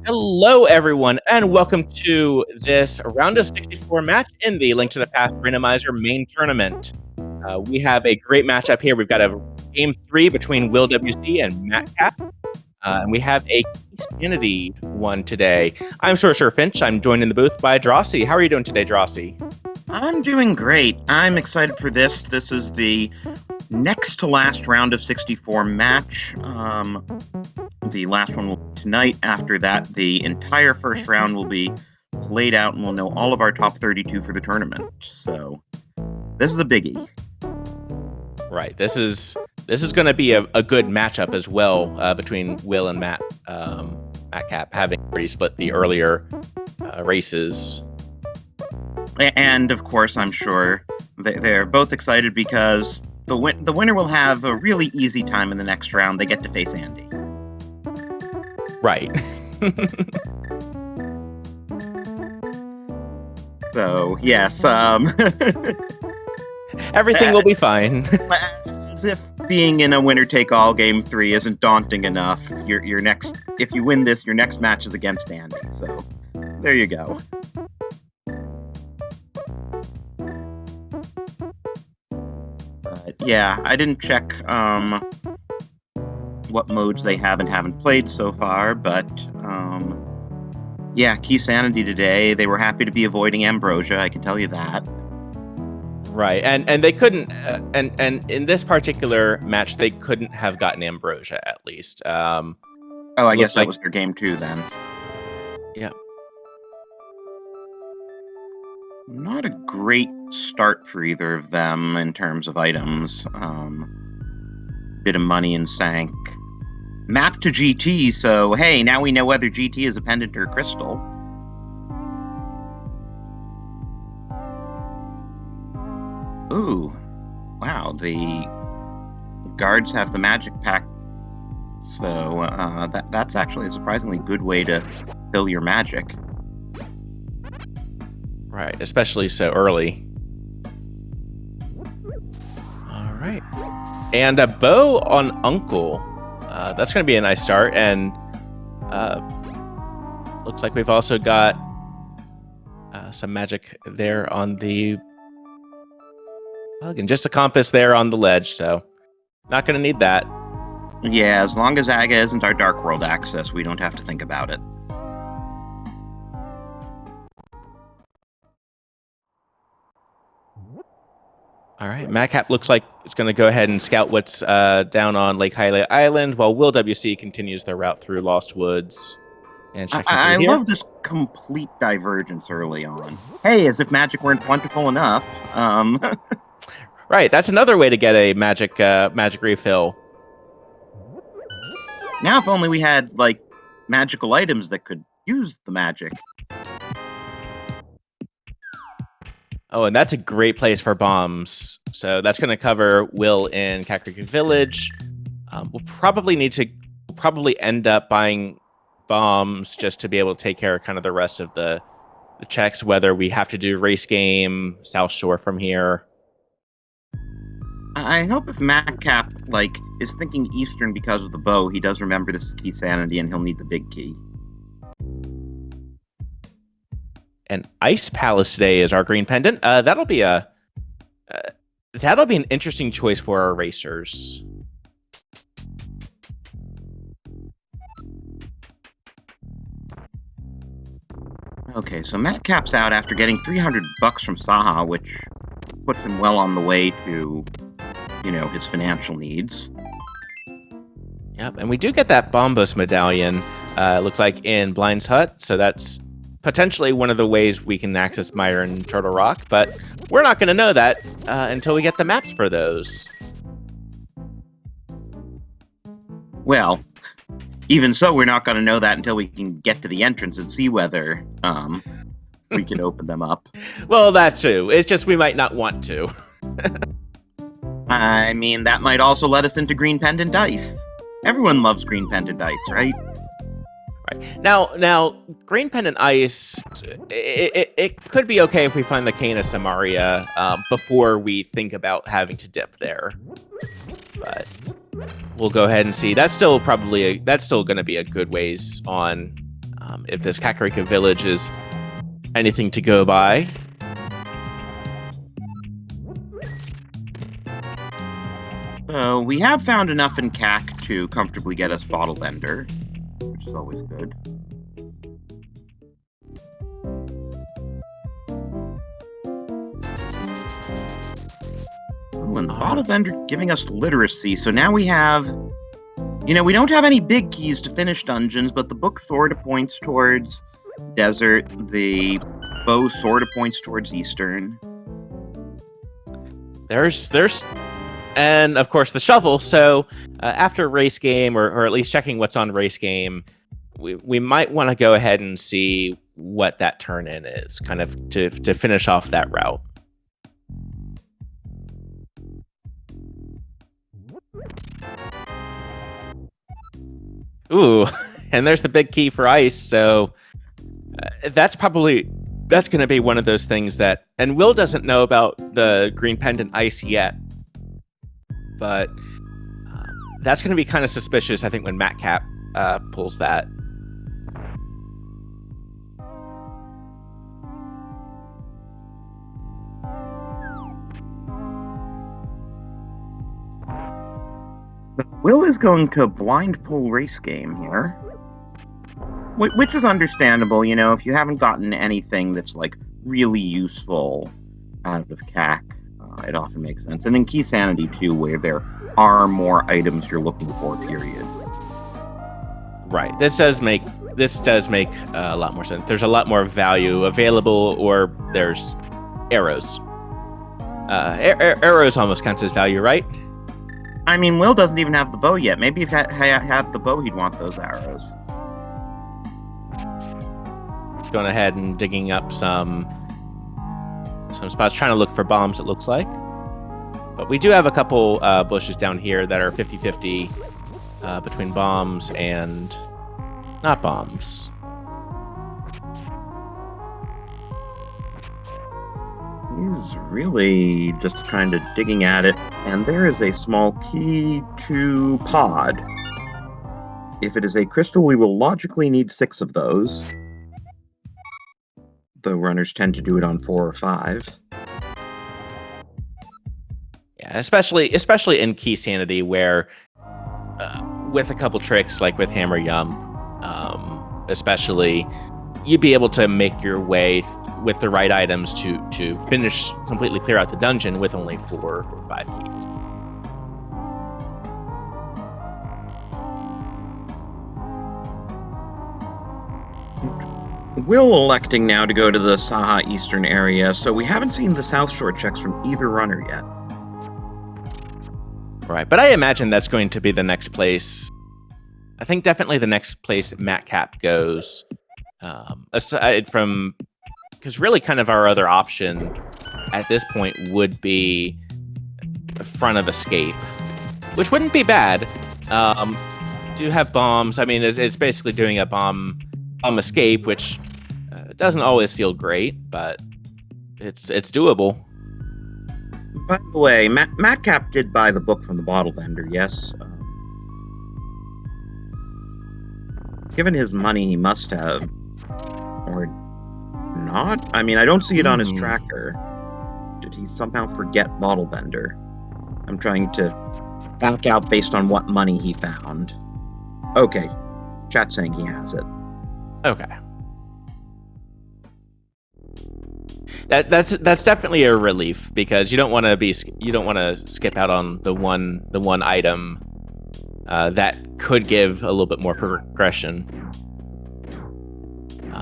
Hello, everyone, and welcome to this round of 64 match in the Link to the Past Randomizer main tournament. We have a great matchup here. We've got a game 3 between willwc and Matkap, and we have a Sanity one today. I'm Sorcerer Finch. I'm joined in the booth by Drossi. How are you doing today, Drossi? I'm doing great. I'm excited for this. This is the next to last round of 64 match. The last one will be tonight. After that, the entire first round will be played out, and we'll know all of our top 32 for the tournament. So this is a biggie. Right. This is going to be a good matchup as well between Will and Matkap, having already split the earlier races. And of course, I'm sure they're both excited because the winner will have a really easy time in the next round. They get to face Andy. Right. So, yes. Everything will be fine. As if being in a winner-take-all game 3 isn't daunting enough. Your next, if you win this, your next match is against Andy. So, there you go. Yeah, I didn't check what modes they have and haven't played so far, but yeah, Key Sanity today. They were happy to be avoiding Ambrosia, I can tell you that. Right, and they couldn't, and in this particular match, they couldn't have gotten Ambrosia at least. Oh, I guess that was their game 2 then. Yeah. Not a great start for either of them in terms of items. Bit of money in sank. Map to GT, so hey, now we know whether GT is a pendant or a crystal. Ooh, wow, the guards have the magic pack, so that's actually a surprisingly good way to fill your magic. Right, especially so early. All right. And a bow on Uncle. That's going to be a nice start. And looks like we've also got some magic there on the bug. And just a compass there on the ledge. So not going to need that. Yeah, as long as Aga isn't our Dark World access, we don't have to think about it. All right, Matkap looks like it's going to go ahead and scout what's down on Lake Highlight Island, while willwc continues their route through Lost Woods. And I love this complete divergence early on. Hey, as if magic weren't plentiful enough. Right, that's another way to get a magic refill. Now, if only we had like magical items that could use the magic. Oh, and that's a great place for bombs. So that's going to cover Will in Kakariko Village. We'll probably end up buying bombs just to be able to take care of kind of the rest of the checks, whether we have to do race game, South Shore from here. I hope if Matkap is thinking Eastern because of the bow, he does remember this is Key Sanity and he'll need the big key. And Ice Palace today is our green pendant. That'll be an interesting choice for our racers. Okay, so Matkap's out after getting $300 from Saha, which puts him well on the way to, his financial needs. Yep, and we do get that Bombos medallion. Looks like in Blind's Hut, so that's potentially one of the ways we can access Myron Turtle Rock, but we're not going to know that until we get the maps for those. Well, even so, we're not going to know that until we can get to the entrance and see whether we can open them up. Well, that's true. It's just we might not want to. I mean, that might also let us into Green Pendant Dice. Everyone loves Green Pendant Dice, right? Right. Now, Green Pendant Ice, it could be okay if we find the Cane of Samaria before we think about having to dip there. But we'll go ahead and see. That's still going to be a good ways on if this Kakariko village is anything to go by. We have found enough in CAC to comfortably get us Bottle Bender, which is always good. Oh, and the Bottle Bender giving us literacy, so now we have... You know, we don't have any big keys to finish dungeons, but the book Sorta points towards Desert, the bow Sorta points towards Eastern. There's and of course the shovel. So after race game, or at least checking what's on race game, we might want to go ahead and see what that turn in is, kind of to finish off that route. Ooh, and there's the big key for ice. So that's going to be one of those things that, and Will doesn't know about the green pendant ice yet, but that's going to be kind of suspicious, I think, when Matkap pulls that. Will is going to blind pull race game here, which is understandable. You know, if you haven't gotten anything that's like really useful out of CAC, it often makes sense. And in Key Sanity too, where there are more items you're looking for, period. Right. This does make a lot more sense. There's a lot more value available, or there's arrows. Arrows almost counts as value, right? I mean, Will doesn't even have the bow yet. Maybe if he had the bow, he'd want those arrows. Just going ahead and digging up some spots, trying to look for bombs, it looks like. But we do have a couple bushes down here that are 50-50 between bombs and not bombs. He's really just kind of digging at it, and there is a small key to pod. If it is a crystal, we will logically need 6 of those. Though runners tend to do it on 4 or 5. Yeah, especially in Key Sanity, where with a couple tricks like with Hammer Yum, especially, you'd be able to make your way with the right items to finish, completely clear out the dungeon with only 4 or 5 keys. Will electing now to go to the Saha Eastern area, so we haven't seen the South Shore checks from either runner yet. Right, but I imagine that's going to be the next place. I think definitely the next place Matkap goes, aside from, because really kind of our other option at this point would be the front of Escape, which wouldn't be bad. Do have bombs. I mean, it's basically doing a bomb escape, which doesn't always feel great, but it's doable. By the way, Matkap did buy the book from the Bottle Vendor, yes? Given his money, he must have. Or not? I mean, I don't see it on his tracker. Did he somehow forget Bottle Vendor? I'm trying to back out based on what money he found. Okay. Chat's saying he has it. Okay. That's definitely a relief, because you don't want to skip out on the one item that could give a little bit more progression.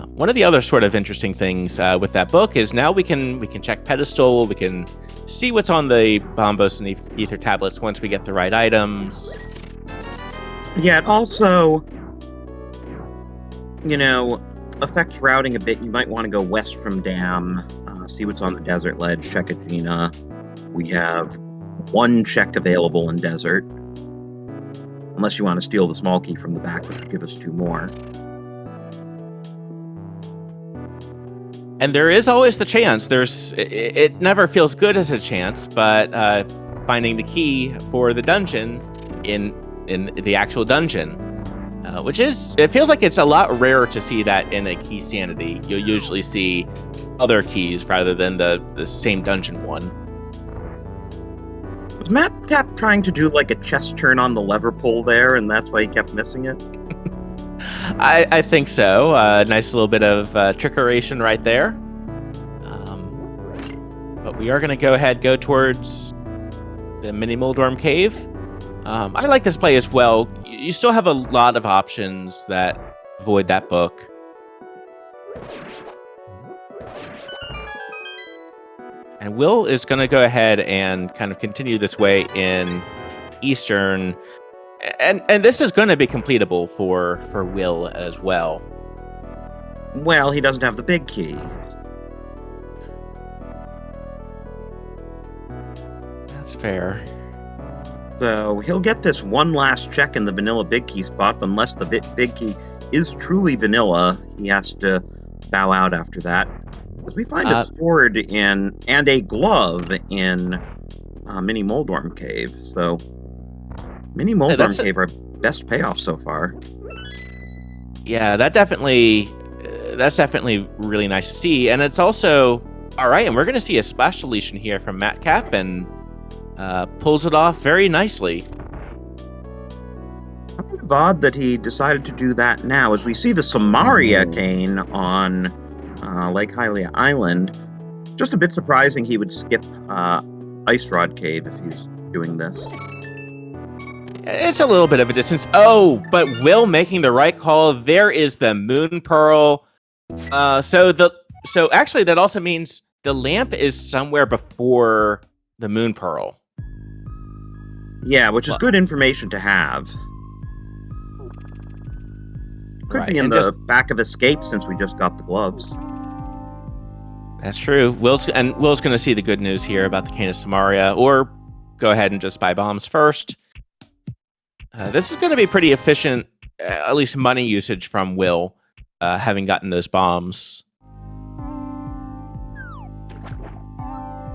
One of the other sort of interesting things with that book is now we can check pedestal, we can see what's on the Bombos and Ether tablets once we get the right items. Yeah, it also, you know, affects routing a bit. You might want to go west from Dam, see what's on the Desert Ledge, check Agena. We have 1 check available in Desert. Unless you want to steal the small key from the back, which would give us 2 more. And there is always the chance. It never feels good as a chance, but finding the key for the dungeon in the actual dungeon which is, it feels like it's a lot rarer to see that in a key sanity. You'll usually see other keys rather than the same dungeon one. Was Matkap trying to do like a chest turn on the lever pull there, and that's why he kept missing it? I think so. Nice little bit of trickeration right there. But we are going to go towards the mini Moldorm cave. I like this play as well. You still have a lot of options that avoid that book. And Will is going to go ahead and kind of continue this way in Eastern. And this is going to be completable for Will as well. Well, he doesn't have the big key. That's fair. So he'll get this one last check in the vanilla big key spot, unless the big key is truly vanilla. He has to bow out after that. Because we find a sword and a glove in Mini Moldorm Cave. So Mini Moldorm Cave, our best payoff so far. Yeah, that's definitely really nice to see. And it's also, all right, and we're going to see a splash deletion here from Matkap, and pulls it off very nicely. Kind of odd that he decided to do that now, as we see the Samaria cane on Lake Hylia Island. Just a bit surprising he would skip Ice Rod Cave if he's doing this. It's a little bit of a distance. Oh, but Will making the right call. There is the Moon Pearl. So actually that also means the lamp is somewhere before the Moon Pearl. Yeah, which is good information to have. Could be in the back of Escape, since we just got the gloves. That's true. Will's going to see the good news here about the Cane of Samaria, or go ahead and just buy bombs first. This is going to be pretty efficient, at least money usage from Will, having gotten those bombs.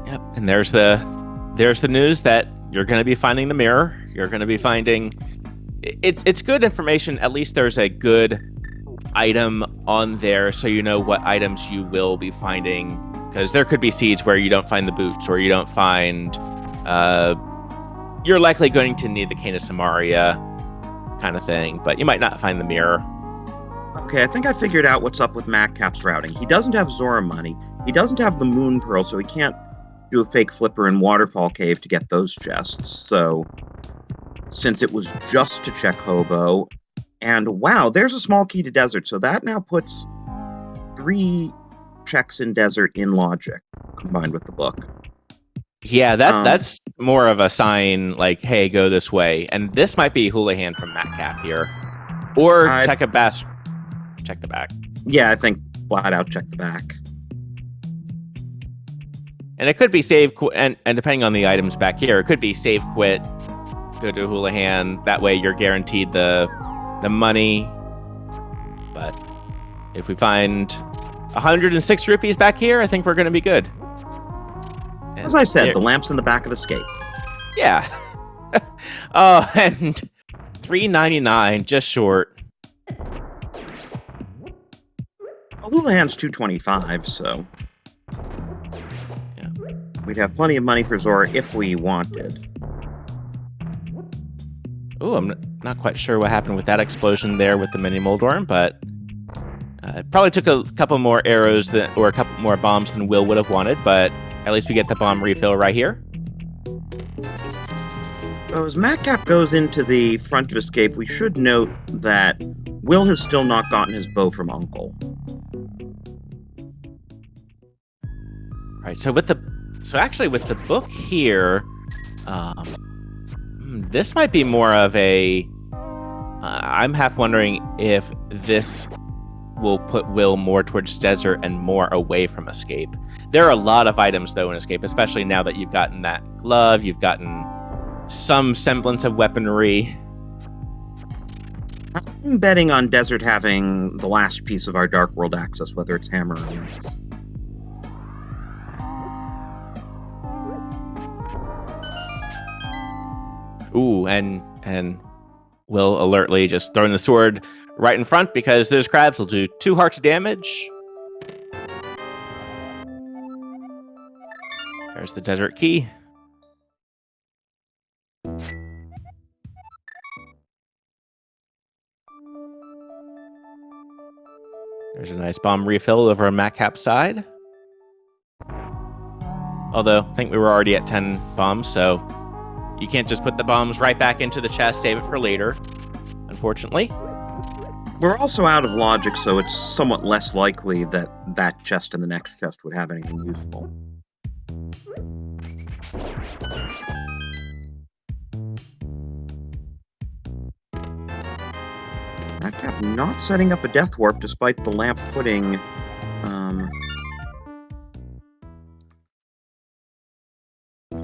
Yep, and there's the news that you're going to be finding the mirror. You're going to be finding... It's good information. At least there's a good item on there, so you know what items you will be finding. Because there could be seeds where you don't find the boots, or you don't find... you're likely going to need the Cane of Samaria kind of thing, but you might not find the mirror. Okay, I think I figured out what's up with Matkap's routing. He doesn't have Zora money. He doesn't have the Moon Pearl, so he can't do a fake flipper in Waterfall Cave to get those chests. So, since it was just to check Hobo, and wow, there's a small key to Desert, so that now puts 3 checks in Desert in Logic, combined with the book. Yeah, that's more of a sign, like, hey, go this way. And this might be Houlihan from Matkap here. Or check the back. Yeah, I think flat out check the back. And it could be save, and depending on the items back here, it could be save, quit, go to Houlihan. That way you're guaranteed the money. But if we find 106 rupees back here, I think we're going to be good. And as I said, the lamp's in the back of Escape. Yeah. Oh, and $3.99, just short. Well, Houlihan's $2.25, so... we'd have plenty of money for Zora if we wanted. Ooh, I'm not quite sure what happened with that explosion there with the mini Moldorm, but it probably took a couple more arrows or a couple more bombs than Will would have wanted, but at least we get the bomb refill right here. So as Matkap goes into the front of Escape, we should note that Will has still not gotten his bow from Uncle. Right, so actually with the book here, this might be more of a... I'm half wondering if this will put Will more towards Desert and more away from Escape. There are a lot of items, though, in Escape, especially now that you've gotten that glove, you've gotten some semblance of weaponry. I'm betting on Desert having the last piece of our Dark World access, whether it's hammer or axe. Ooh, and Will alertly just throwing the sword right in front because those crabs will do 2 hearts of damage. There's the desert key. There's a nice bomb refill over on Matkap's side. Although, I think we were already at 10 bombs, so you can't just put the bombs right back into the chest, save it for later, unfortunately. We're also out of logic, so it's somewhat less likely that that chest and the next chest would have anything useful. Matkap not setting up a death warp despite the lamp putting...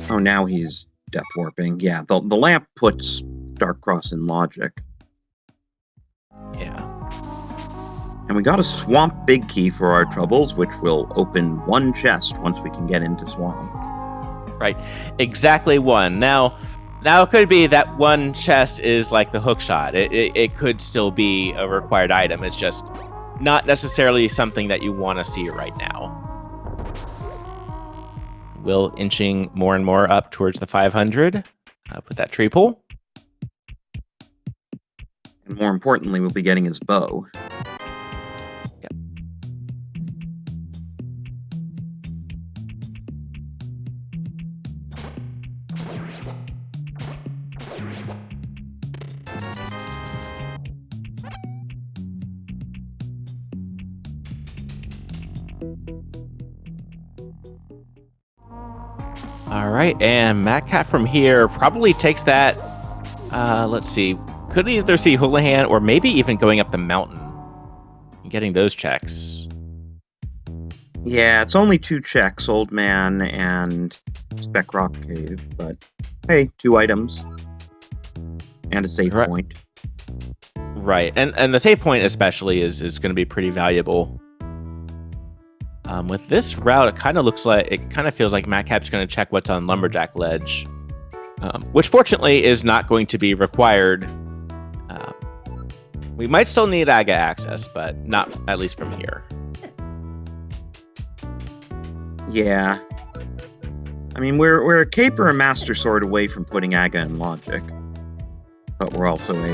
Oh, now he's death warping. Yeah, the lamp puts Dark Cross in logic. Yeah. And we got a Swamp Big Key for our troubles, which will open 1 chest once we can get into Swamp. Right. Exactly 1. Now it could be that 1 chest is like the hook shot. It could still be a required item. It's just not necessarily something that you want to see right now. Will inching more and more up towards the 500. Put that tree pull. And more importantly, we'll be getting his bow. Yep. All right, and Matkap from here probably takes that. Let's see. Could either see Houlihan or maybe even going up the mountain and getting those checks. Yeah, it's only 2 checks, Old Man and Spec Rock Cave, but hey, 2 items. And a save point. Right, and the save point especially is going to be pretty valuable. With this route, it kind of feels like Matkap's going to check what's on Lumberjack Ledge, which fortunately is not going to be required. We might still need Aga access, but not at least from here. Yeah. I mean, we're a cape or a master sword away from putting Aga in logic, but we're also a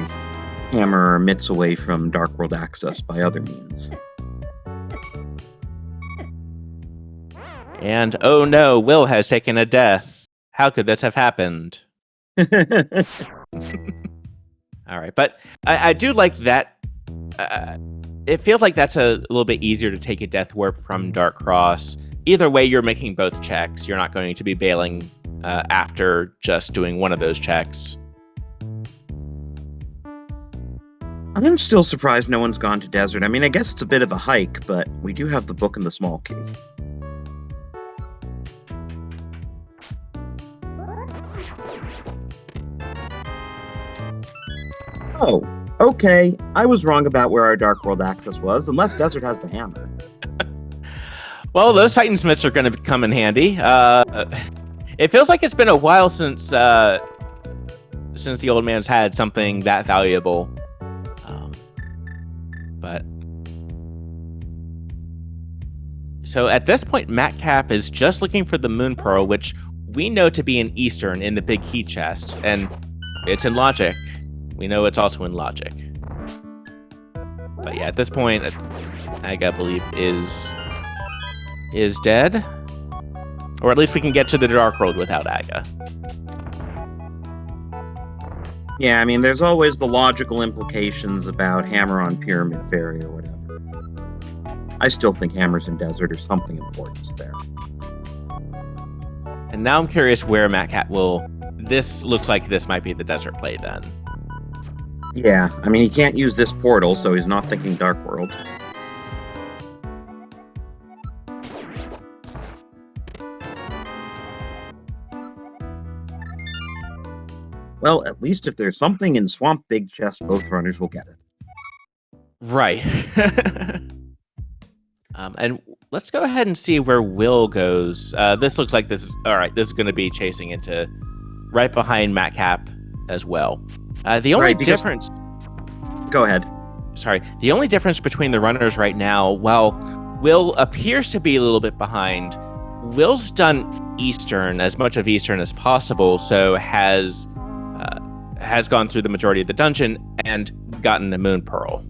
hammer or mitts away from Dark World access by other means. And oh no, Will has taken a death. How could this have happened? All right, but I do like that. It feels like that's a little bit easier to take a death warp from Dark Cross. Either way, you're making both checks. You're not going to be bailing after just doing one of those checks. I'm still surprised no one's gone to Desert. I mean, I guess it's a bit of a hike, but we do have the book and the small key. Oh, okay. I was wrong about where our Dark World access was, unless Desert has the hammer. Well, those Titan Smiths are going to come in handy. It feels like it's been a while since the old man's had something that valuable. But so at this point, Matkap is just looking for the Moon Pearl, which we know to be an Eastern in the big key chest, and it's in logic. We know it's also in logic. But yeah, at this point, Aga, I believe, is dead. Or at least we can get to the Dark World without Aga. Yeah, I mean, there's always the logical implications about Hammer on Pyramid Fairy or whatever. I still think Hammers in Desert or something important there. And now I'm curious where Matkap will... This looks like this might be the desert play then. Yeah, I mean, he can't use this portal, so he's not thinking Dark World. Well, at least if there's something in Swamp Big Chest, both runners will get it. Right. And let's go ahead and see where Will goes. This looks like this is... All right, this is going to be chasing into right behind Matkap as well. The only difference... Go ahead. Sorry. The only difference between the runners right now, well, Will appears to be a little bit behind. Will's done Eastern, as much of Eastern as possible, so has gone through the majority of the dungeon and gotten the Moon Pearl.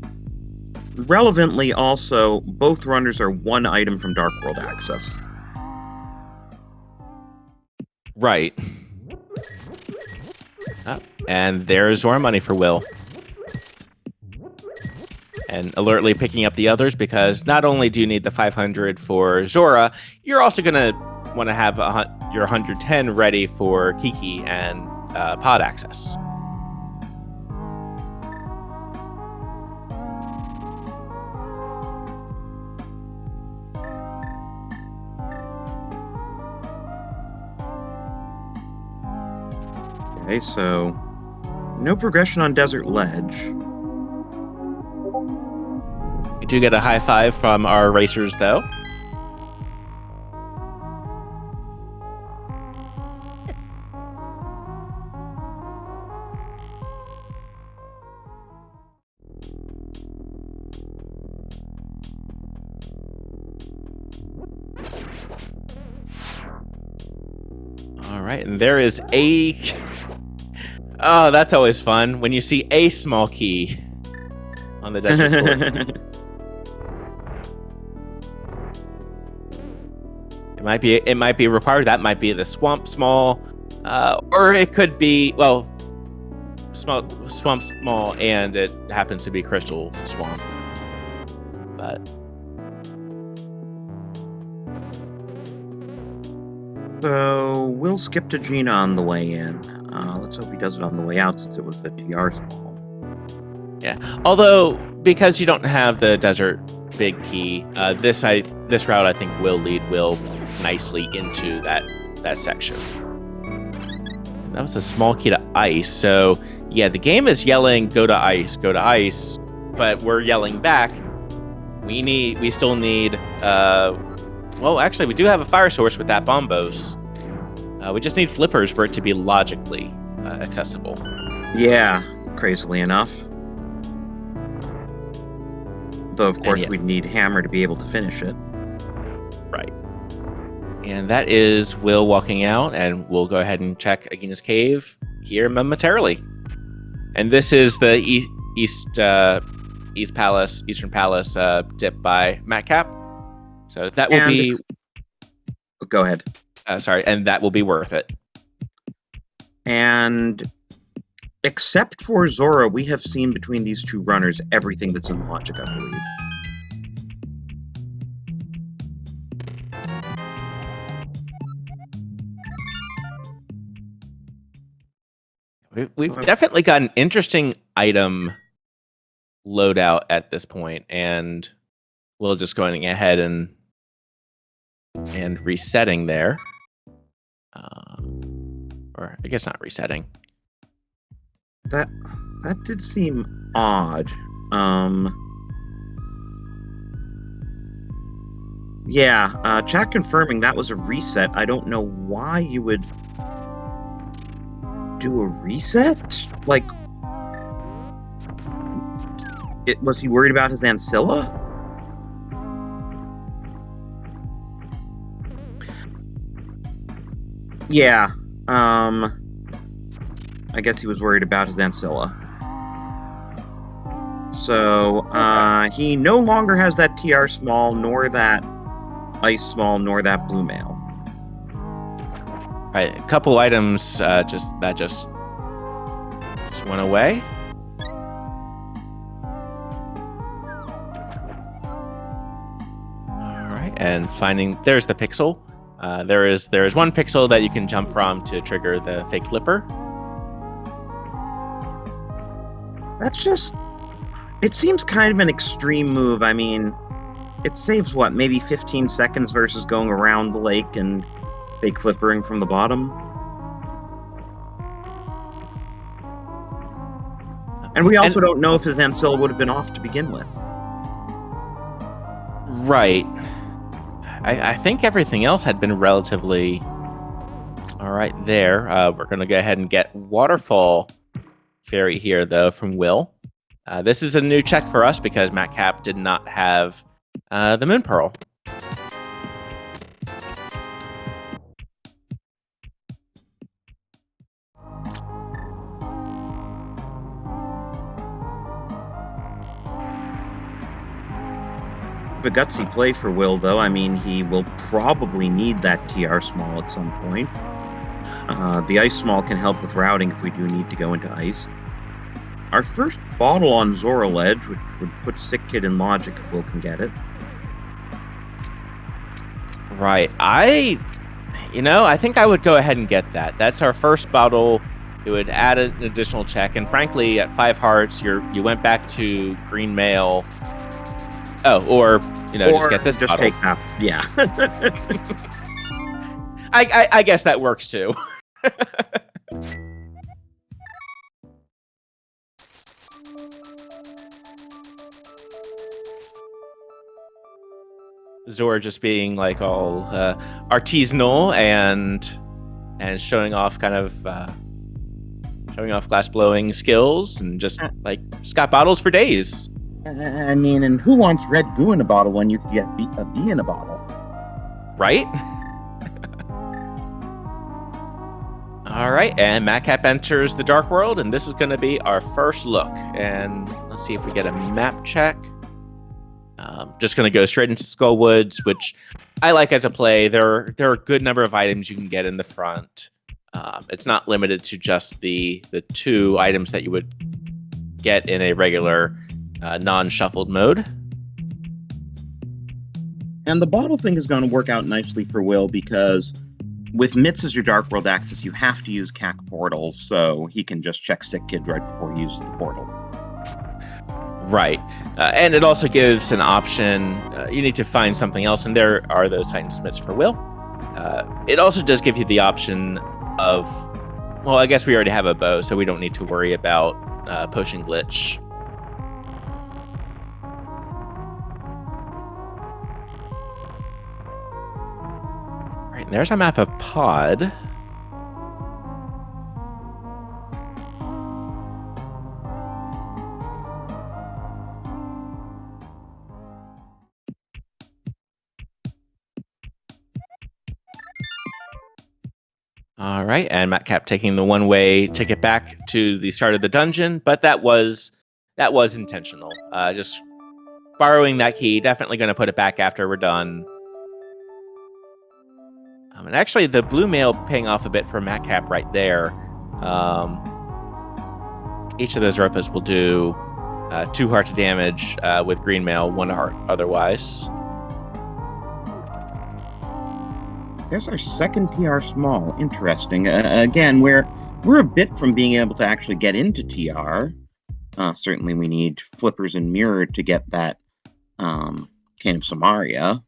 Relevantly, also, both runners are one item from Dark World access. Right. And there's Zora money for Will. And alertly picking up the others, because not only do you need the 500 for Zora, you're also going to want to have your 110 ready for Kiki and pod access. Okay, so no progression on Desert Ledge. We do get a high five from our racers, though. All right, and there is a... Oh, that's always fun when you see a small key on the desert floor. It might be required. That might be the swamp small, or it could be, well, swamp small, and it happens to be crystal swamp. But so we'll skip to Gina on the way in. Let's hope he does it on the way out, since it was a TR small. Yeah, although because you don't have the desert big key, this route I think will lead Will nicely into that section. That was a small key to ice. So yeah, the game is yelling go to ice, but we're yelling back. We still need well, actually we do have a fire source with that bombos. We just need flippers for it to be logically accessible. Yeah, crazily enough. Though, of course, we'd need Hammer to be able to finish it. Right. And that is Will walking out, and we'll go ahead and check Agina's Cave here momentarily. And this is the Eastern Palace dip by Matkap. So that will be... Go ahead. Sorry, and that will be worth it. And except for Zora, we have seen between these two runners everything that's in logic, I believe. We've definitely got an interesting item loadout at this point, and we'll just going ahead and resetting there. Or I guess not resetting. That did seem odd. Yeah, chat confirming that was a reset. I don't know why you would do a reset? Like, was he worried about his Ancilla? Yeah, I guess he was worried about his Ancilla. So, he no longer has that TR small, nor that ice small, nor that blue mail. All right, a couple items just went away. All right, and there's the pixel. There is one pixel that you can jump from to trigger the fake flipper. That's just... It seems kind of an extreme move. I mean, it saves, what, maybe 15 seconds versus going around the lake and fake flippering from the bottom? And we also don't know if his Ancilla would have been off to begin with. Right. I think everything else had been relatively all right there. We're going to go ahead and get Waterfall fairy here, though, from Will. This is a new check for us because Matkap did not have the Moon Pearl. A gutsy play for Will, though. I mean, he will probably need that TR small at some point. The ice small can help with routing if we do need to go into ice. Our first bottle on Zora Ledge, which would put Sick Kid in logic if Will can get it. Right. I think I would go ahead and get that. That's our first bottle. It would add an additional check. And frankly, at 5 hearts, you went back to green mail. Oh, or just get this just bottle. Take that. Yeah. I guess that works too. Zora just being like all artisanal and showing off glass blowing skills and just like Scott bottles for days. I mean, and who wants red goo in a bottle when you could get a bee in a bottle? Right? All right, and Matkap enters the Dark World, and this is going to be our first look. And let's see if we get a map check. Just going to go straight into Skull Woods, which I like as a play. There are a good number of items you can get in the front. It's not limited to just the 2 items that you would get in a regular non-shuffled mode. And the bottle thing is going to work out nicely for Will because with Mitz as your Dark World access, you have to use CAC Portal, so he can just check Sick Kid right before he uses the portal. Right. And it also gives an option. You need to find something else, and there are those Titan Smiths for Will. It also does give you the option of, well, I guess we already have a bow, so we don't need to worry about potion glitch. Right, and there's a map of Pod. All right, and Matkap taking the one-way ticket back to the start of the dungeon, but that was intentional. Just borrowing that key, definitely going to put it back after we're done. And actually, the blue mail paying off a bit for Matkap right there. Each of those Ropas will do 2 hearts of damage with green mail, 1 heart otherwise. There's our second TR small. Interesting. Again, we're a bit from being able to actually get into TR. Certainly we need flippers and mirror to get that Cane of Samaria.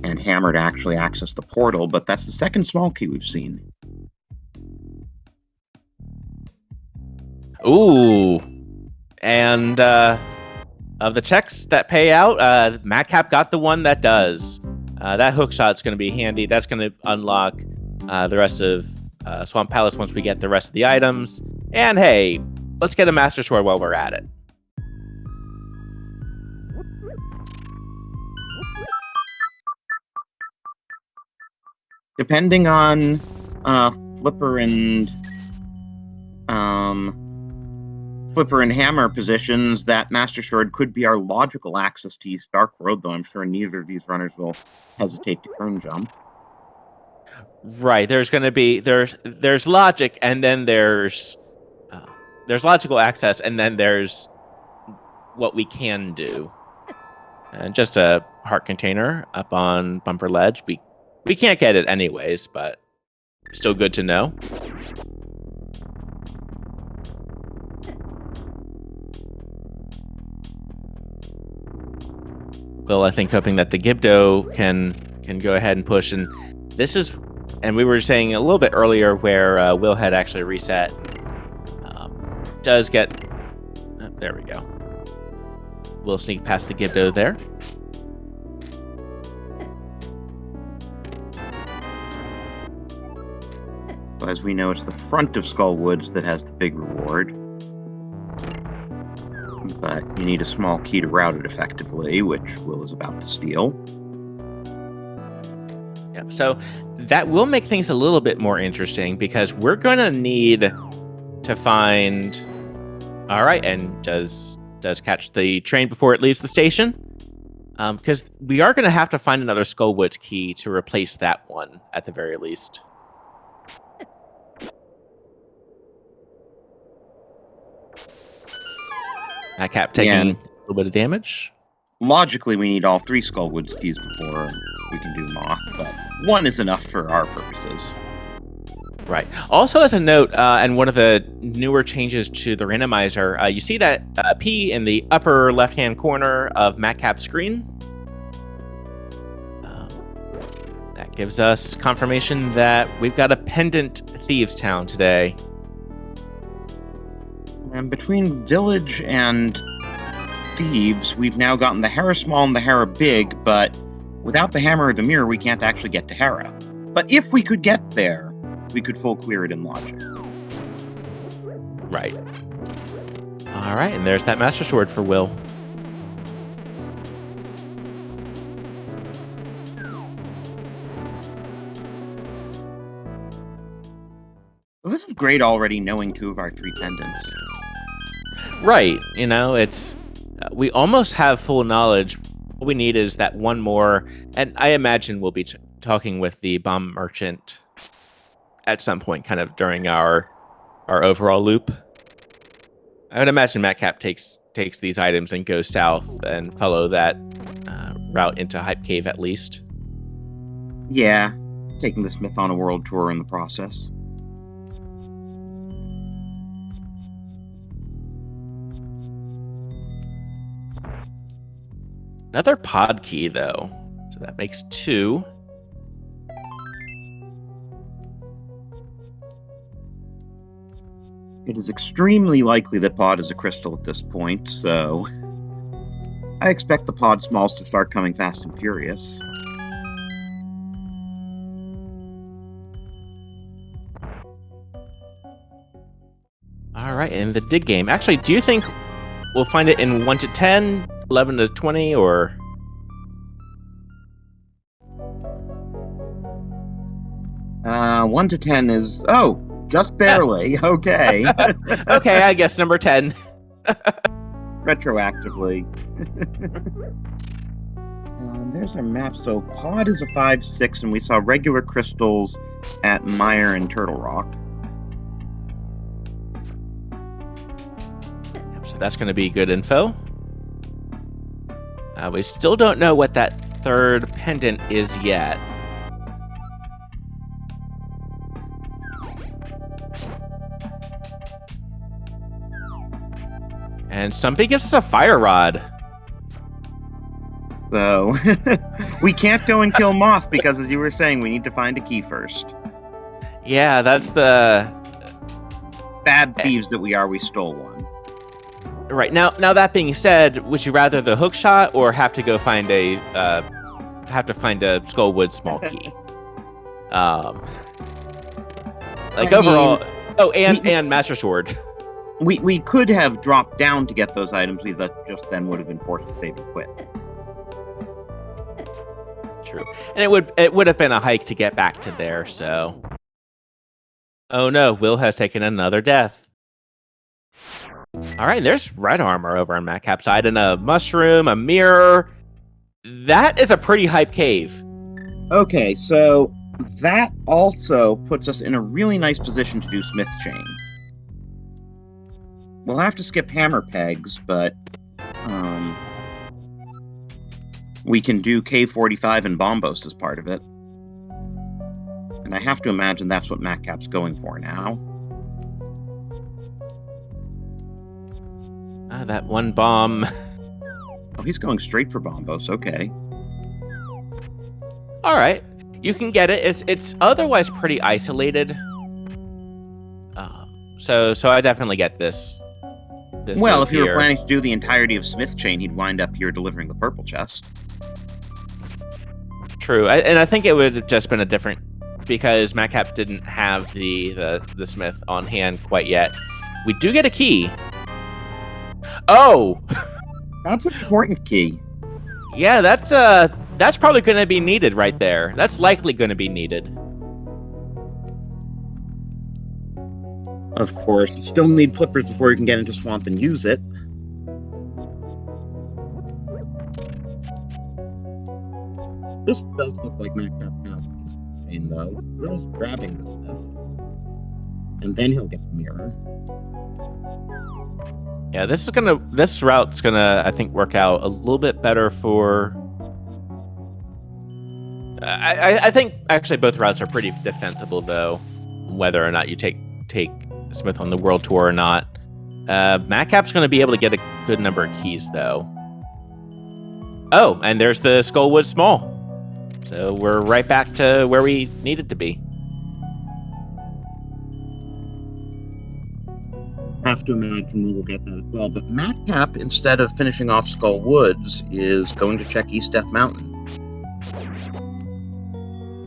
And hammer to actually access the portal, but that's the second small key we've seen. Ooh. And of the checks that pay out, Matkap got the one that does. That hook shot's going to be handy. That's going to unlock the rest of Swamp Palace once we get the rest of the items. And hey, let's get a Master Sword while we're at it. Depending on Flipper and Hammer positions, that Master Sword could be our logical access to East Dark World, though I'm sure neither of these runners will hesitate to turn jump. Right. There's going to be there's logic, and then there's logical access, and then there's what we can do. And just a heart container up on Bumper Ledge. We can't get it anyways, but still good to know. Well, I think hoping that the Gibdo can go ahead and push, and this is, and we were saying a little bit earlier where Will had actually reset. Does get, there we go. We'll sneak past the Gibdo there. as we know, it's the front of Skullwoods that has the big reward. But you need a small key to route it effectively, which Will is about to steal. Yep. So that will make things a little bit more interesting because we're going to need to find... All right, and does catch the train before it leaves the station? Because we are going to have to find another Skullwoods key to replace that one, at the very least. Matkap taking a little bit of damage. Logically, we need all 3 Skullwoods keys before we can do Moth, but 1 is enough for our purposes. Right. Also, as a note, and one of the newer changes to the randomizer, you see that P in the upper left-hand corner of Matkap's screen. That gives us confirmation that we've got a pendant Thieves Town today. And between Village and Thieves, we've now gotten the Hera Small and the Hera Big, but without the Hammer or the Mirror, we can't actually get to Hera. But if we could get there, we could full clear it in logic. Right. All right, and there's that Master Sword for Will. Well, this is great already knowing 2 of our 3 pendants. Right. You know, it's... we almost have full knowledge. What we need is that one more, and I imagine we'll be talking with the bomb merchant at some point, kind of during our overall loop. I would imagine Matkap takes these items and goes south and follow that route into Hype Cave at least. Yeah, taking the Smith on a world tour in the process. Another pod key, though. So that makes 2. It is extremely likely that pod is a crystal at this point, so I expect the pod smalls to start coming fast and furious. All right, in the dig game. Actually, do you think we'll find it in 1 to 10, 11 to 20, or... 1 to 10 is... Oh! Just barely. Okay. Okay, I guess number 10. Retroactively. There's our map. So pod is a 5-6, and we saw regular crystals at Mire and Turtle Rock. Yep, so that's going to be good info. We still don't know what that 3rd pendant is yet. And Stumpy gives us a fire rod. So, we can't go and kill Moth because, as you were saying, we need to find a key first. Yeah, that's the... Bad thieves that we are, we stole one. Right, now that being said, would you rather the hook shot or have to go find a... Skullwood small key? Overall... Oh, and Master Sword. We could have dropped down to get those items. We just then would have been forced to save and quit. True, and it would have been a hike to get back to there. So, oh no, Will has taken another death. All right, there's red armor over on Matkap's side, and a mushroom, a mirror. That is a pretty hype cave. Okay, so that also puts us in a really nice position to do Smith Chain. We'll have to skip hammer pegs, but we can do K45 and Bombos as part of it. And I have to imagine that's what Matkap's going for now. That one bomb. Oh, he's going straight for Bombos, okay. All right, you can get it. It's otherwise pretty isolated. So I definitely get this. Well, if you were planning to do the entirety of Smith Chain, he'd wind up here delivering the purple chest. True, and I think it would have just been a different because Matkap didn't have the smith on hand quite yet. We do get a key. Oh! That's an important key. Yeah, that's probably going to be needed right there. That's likely going to be needed. Of course, you still need flippers before you can get into Swamp and use it. This does look like Matkap now. Though, Will's grabbing the smith, and then he'll get the mirror. Yeah, this route's gonna, I think, work out a little bit better for. I think actually both routes are pretty defensible, though, whether or not you take Smith on the World Tour or not. Matkap's going to be able to get a good number of keys, though. Oh, and there's the Skullwood Small. So we're right back to where we needed to be. Have to imagine we will get that as well. But Matkap, instead of finishing off Skull Woods, is going to check East Death Mountain.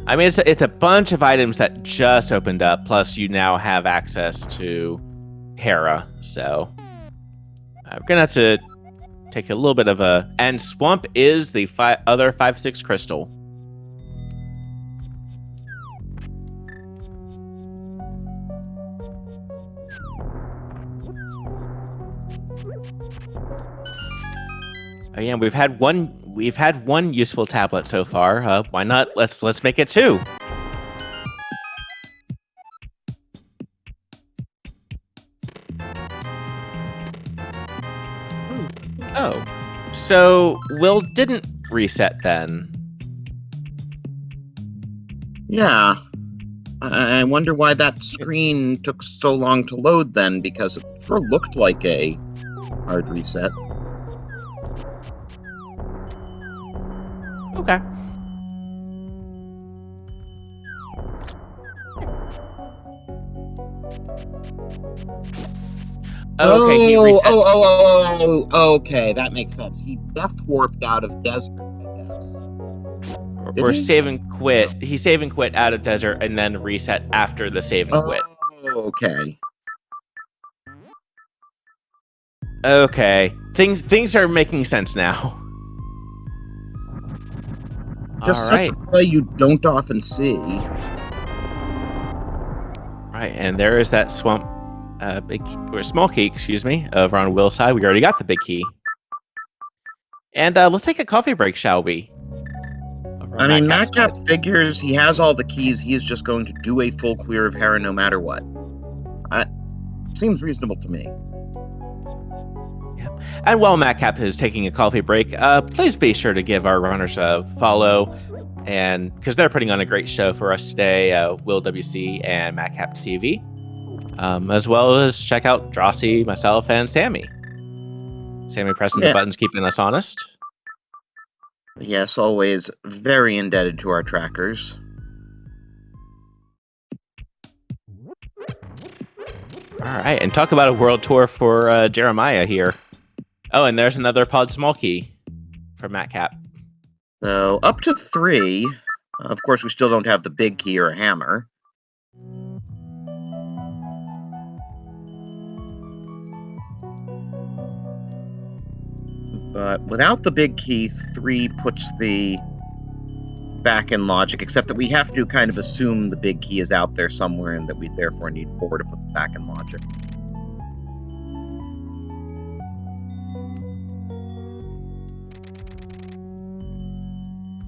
I mean, it's a bunch of items that just opened up. Plus, you now have access to Hera. So we're gonna have to take a little bit of a. And Swamp is the other 5/6 crystal. Oh, yeah, we've had one useful tablet so far. Why not? Let's make it 2. Oh, so Will didn't reset then. Yeah. I wonder why that screen took so long to load then, because it sure looked like a hard reset. Okay. Okay, he reset. Okay, that makes sense. He death warped out of desert, I guess. Or save and quit. He save and quit out of desert and then reset after the save and quit. Okay. Okay. Things are making sense now. Just such a play you don't often see. Right, and there is that swamp, big key, or small key, excuse me, over on Will's side. We already got the big key. And let's take a coffee break, shall we? I mean, Matkap figures he has all the keys. He is just going to do a full clear of Hera no matter what. Seems reasonable to me. And while Matkap is taking a coffee break, please be sure to give our runners a follow, and because they're putting on a great show for us today, willwc and Matkap TV, as well as check out Drosy, myself, and Sammy. Sammy pressing the buttons, keeping us honest. Yes, always very indebted to our trackers. All right, and talk about a world tour for Jeremiah here. Oh, and there's another pod small key for Matkap. So, up to 3. Of course, we still don't have the big key or a hammer. But without the big key, 3 puts the back in logic, except that we have to kind of assume the big key is out there somewhere and that we therefore need 4 to put the back in logic.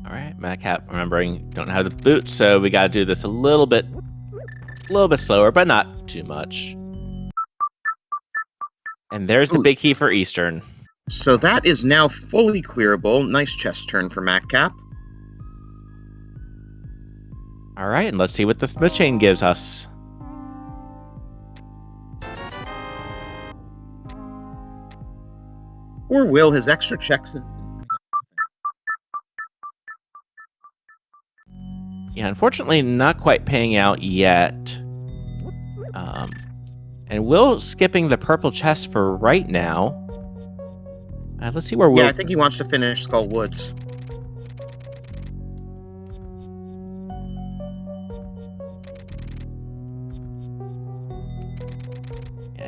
Alright, Matkap, remembering, don't have the boot, so we gotta do this a little bit slower, but not too much. And there's the big key for Eastern. So that is now fully clearable. Nice chest turn for Matkap. Alright, and let's see what the Smith chain gives us. Or will his extra checks in. Yeah, unfortunately, not quite paying out yet. And Will skipping the purple chest for right now. Let's see where Will... Yeah, I think he wants to finish Skull Woods.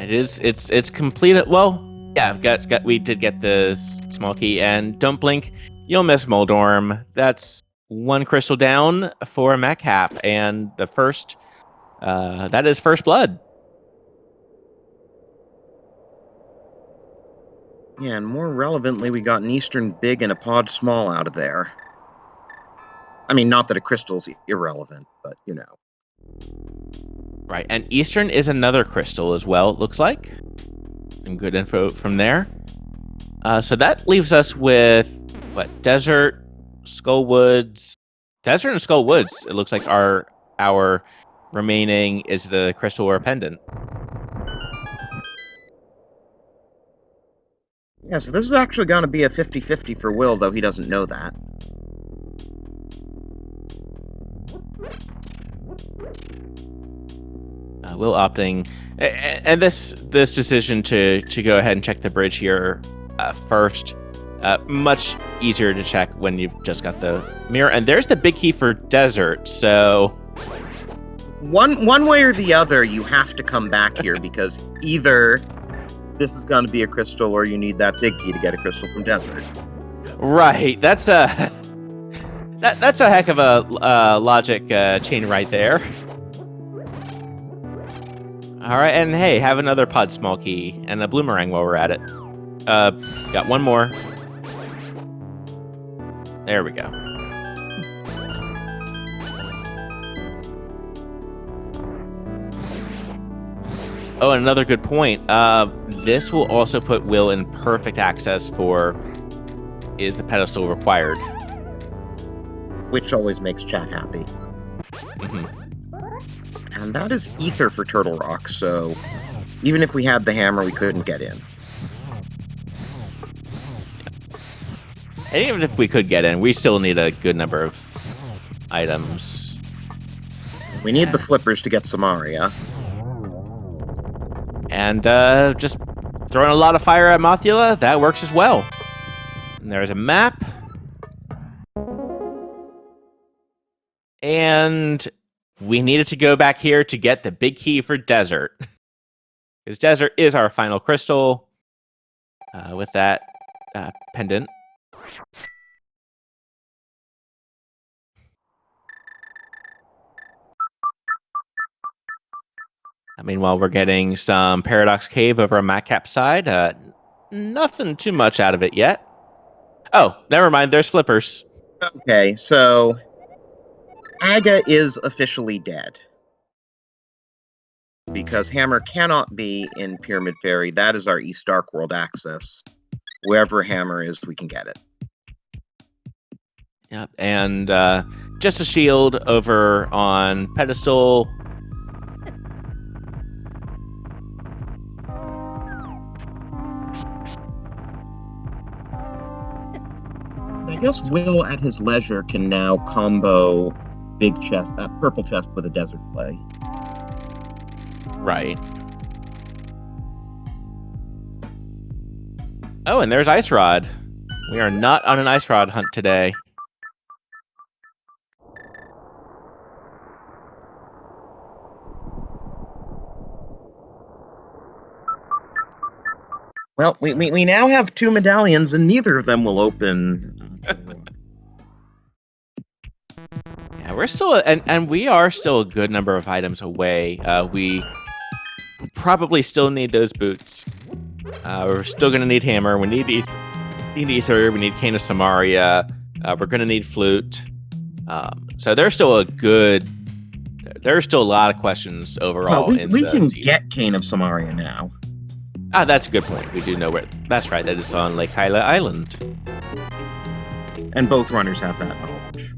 It's completed. Well, yeah, we did get the small key, and don't blink, you'll miss Moldorm. That's one crystal down for Matkap, and the first that is first blood. Yeah, and more relevantly, we got an Eastern big and a pod small out of there. I mean, not that a crystal's irrelevant, but you know. Right, and Eastern is another crystal as well, it looks like. And good info from there. So that leaves us with, what, Desert, Skullwoods. Desert and Skullwoods, it looks like, are our remaining, is the crystal or pendant. Yeah, so this is actually going to be a 50-50 for Will, though he doesn't know that. Will opting, and this decision to go ahead and check the bridge here first, much easier to check when you've just got the mirror. And there's the big key for Desert. So one way or the other, you have to come back here because either this is going to be a crystal or you need that big key to get a crystal from Desert. Right, that's a that's a heck of a logic chain right there. All right, and hey, have another pod small key and a bloomerang while we're at it. Got one more. There we go. Oh, and another good point. This will also put Will in perfect access for is the pedestal required? Which always makes chat happy. And that is ether for Turtle Rock, so even if we had the hammer, we couldn't get in. And even if we could get in, we still need a good number of items. We need the flippers to get Samaria. And just throwing a lot of fire at Mothula, that works as well. And there's a map. And we needed to go back here to get the big key for Desert. Because Desert is our final crystal with that pendant. Meanwhile, we're getting some Paradox Cave over on Matkap's side. Nothing too much out of it yet. Oh, never mind. There's flippers. Okay, so Aga is officially dead. Because Hammer cannot be in Pyramid Fairy. That is our East Dark World access. Wherever Hammer is, we can get it. Yep, and just a shield over on Pedestal. I guess Will, at his leisure, can now combo big chest, purple chest with a desert play. Right. Oh, and there's Ice Rod. We are not on an Ice Rod hunt today. Well, we now have 2 medallions, and neither of them will open. Yeah, we're still, and we are still a good number of items away. We probably still need those boots. We're still going to need hammer. We need ether. We need Cane of Samaria. We're going to need flute. So there's still there's still a lot of questions overall. Well, we can get Cane of Samaria now. Ah, that's a good point. We do know where. That's right. That it's on Lake Hyla Island. And both runners have that knowledge.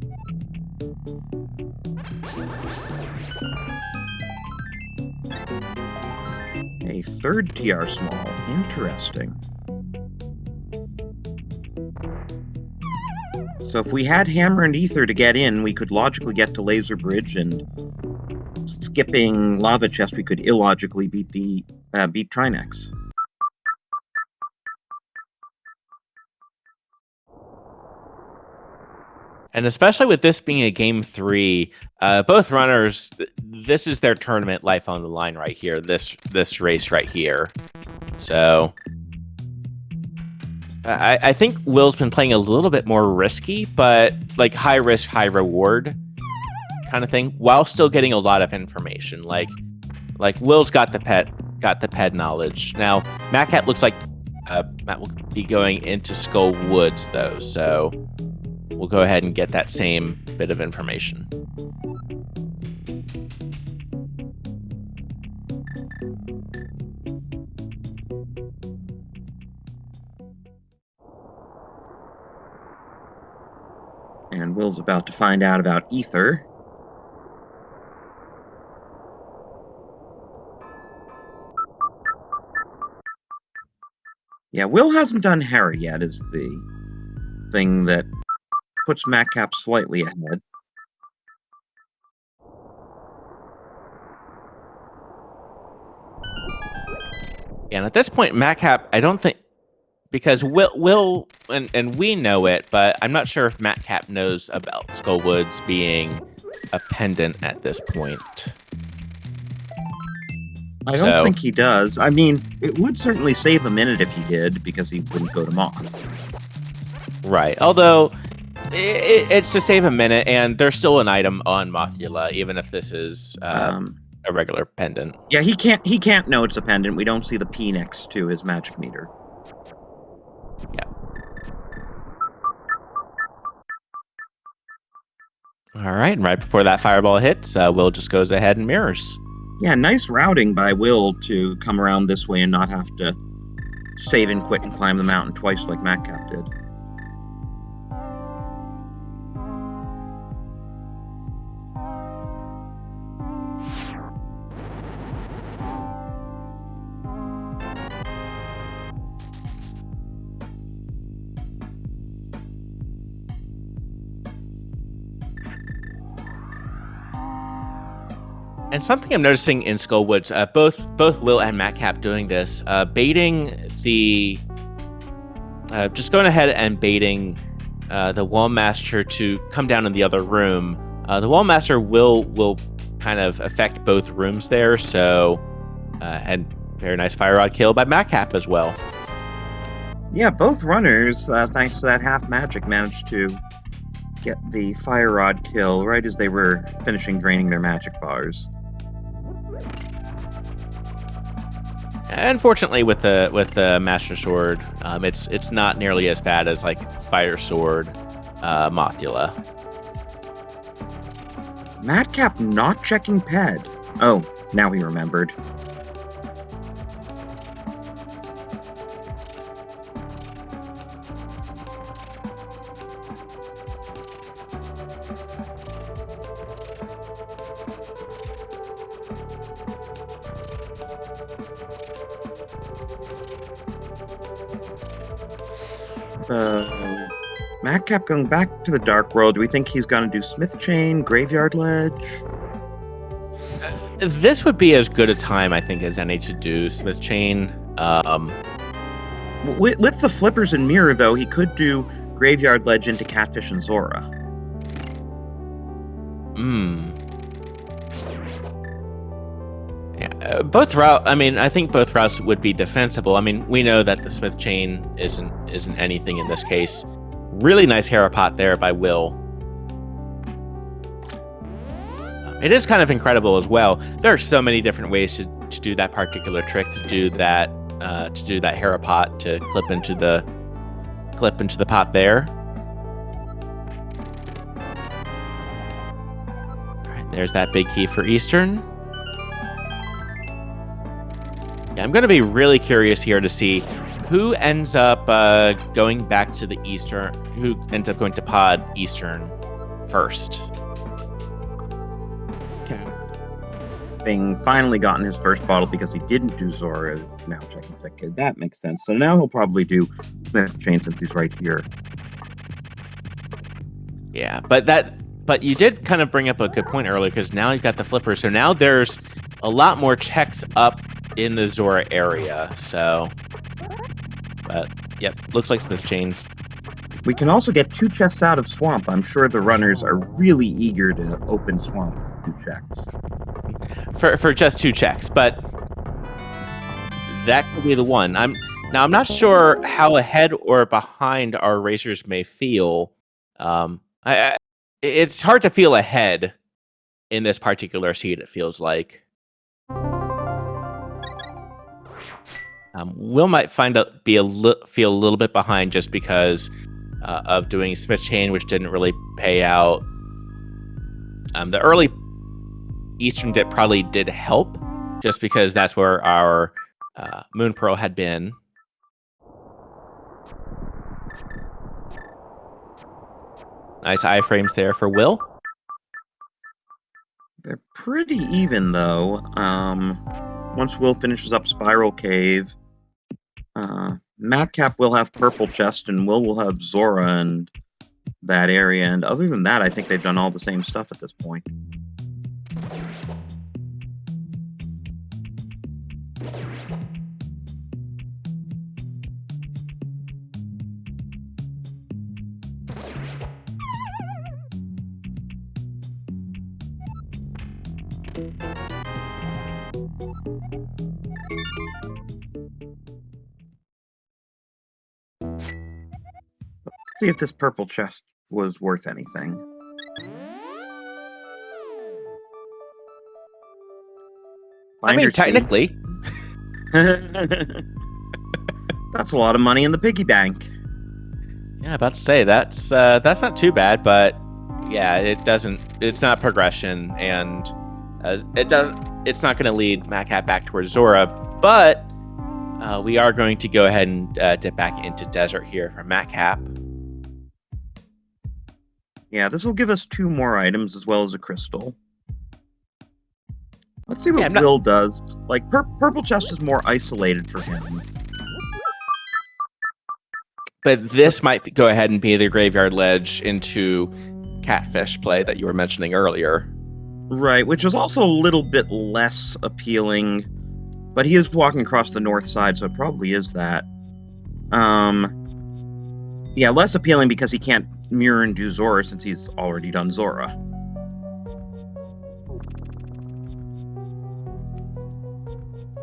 A third TR small. Interesting. So if we had Hammer and Ether to get in, we could logically get to Laser Bridge, and skipping Lava Chest, we could illogically beat Trinex. And especially with this being a game 3, both runners, this is their tournament life on the line right here. This race right here. So I think Will's been playing a little bit more risky, but like high risk, high reward kind of thing, while still getting a lot of information. Like Will's got the pet knowledge. Now Matkap looks like Matt will be going into Skull Woods though, so we'll go ahead and get that same bit of information. And Will's about to find out about Ether. Yeah, Will hasn't done Hera yet, is the thing that puts Matkap slightly ahead. And at this point, Matkap, I don't think, because Will and we know it, but I'm not sure if Matkap knows about Skull Woods being a pendant at this point. I don't think he does. I mean, it would certainly save a minute if he did, because he wouldn't go to Moth. Right. Although, it's to save a minute, and there's still an item on Mothula, even if this is a regular pendant. Yeah, he can't know it's a pendant. We don't see the P next to his magic meter. Yeah. All right, and right before that fireball hits, Will just goes ahead and mirrors. Yeah, nice routing by Will to come around this way and not have to save and quit and climb the mountain twice like Matkap did. And something I'm noticing in Skull Woods, both Will and Matkap doing this, baiting the, just going ahead and baiting the Wall Master to come down in the other room. The Wall Master will kind of affect both rooms there, so, and very nice fire rod kill by Matkap as well. Yeah, both runners, thanks to that half magic, managed to get the fire rod kill right as they were finishing draining their magic bars. Unfortunately, with the Master Sword, it's not nearly as bad as like Fire Sword, Mothula. Matkap not checking Ped. Oh, now he remembered. Matkap going back to the Dark World. Do we think he's going to do Smith Chain, Graveyard Ledge? This would be as good a time, I think, as any to do Smith Chain. With the flippers and mirror, though, he could do Graveyard Ledge into Catfish and Zora. Yeah, both routes. I mean, I think both routes would be defensible. I mean, we know that the Smith Chain isn't anything in this case. Really nice Hera pot there by Will. It is kind of incredible as well. There are so many different ways to do that particular trick, to do that Hera pot, to clip into the pot there. All right, there's that big key for Eastern. Yeah, I'm going to be really curious here to see who ends up going back to the Eastern, who ends up going to pod Eastern first. Having finally gotten his first bottle because he didn't do Zora, is now checking ticket. That makes sense. So now he'll probably do Smith Chain since he's right here. Yeah, but you did kind of bring up a good point earlier, because now you've got the flipper. So now there's a lot more checks up in the Zora area. So, but yep, looks like Smith Chain. We can also get 2 chests out of Swamp. I'm sure the runners are really eager to open Swamp for 2 checks. for just 2 checks, but that could be the one. I'm not sure how ahead or behind our racers may feel. It's hard to feel ahead in this particular seat, it feels like. Will might feel a little bit behind just because of doing Smith Chain, which didn't really pay out. The early Eastern dip probably did help, just because that's where our Moon Pearl had been. Nice iframes there for Will. They're pretty even, though. Once Will finishes up Spiral Cave, Matkap will have Purple Chest, and Will have Zora and that area. And other than that, I think they've done all the same stuff at this point. See if this purple chest was worth anything. I mean, technically. That's a lot of money in the piggy bank. Yeah, about to say that's not too bad, but yeah, it's not progression, and it's not going to lead Matkap back towards Zora, but we are going to go ahead and dip back into Desert here for Matkap. Yeah, this will give us 2 more items as well as a crystal. Let's see what Will does. Like, Purple Chest is more isolated for him. But this might go ahead and be the Graveyard Ledge into Catfish play that you were mentioning earlier. Right, which is also a little bit less appealing, but he is walking across the north side, so it probably is that. Yeah, less appealing because he can't mirror and do Zora since he's already done Zora.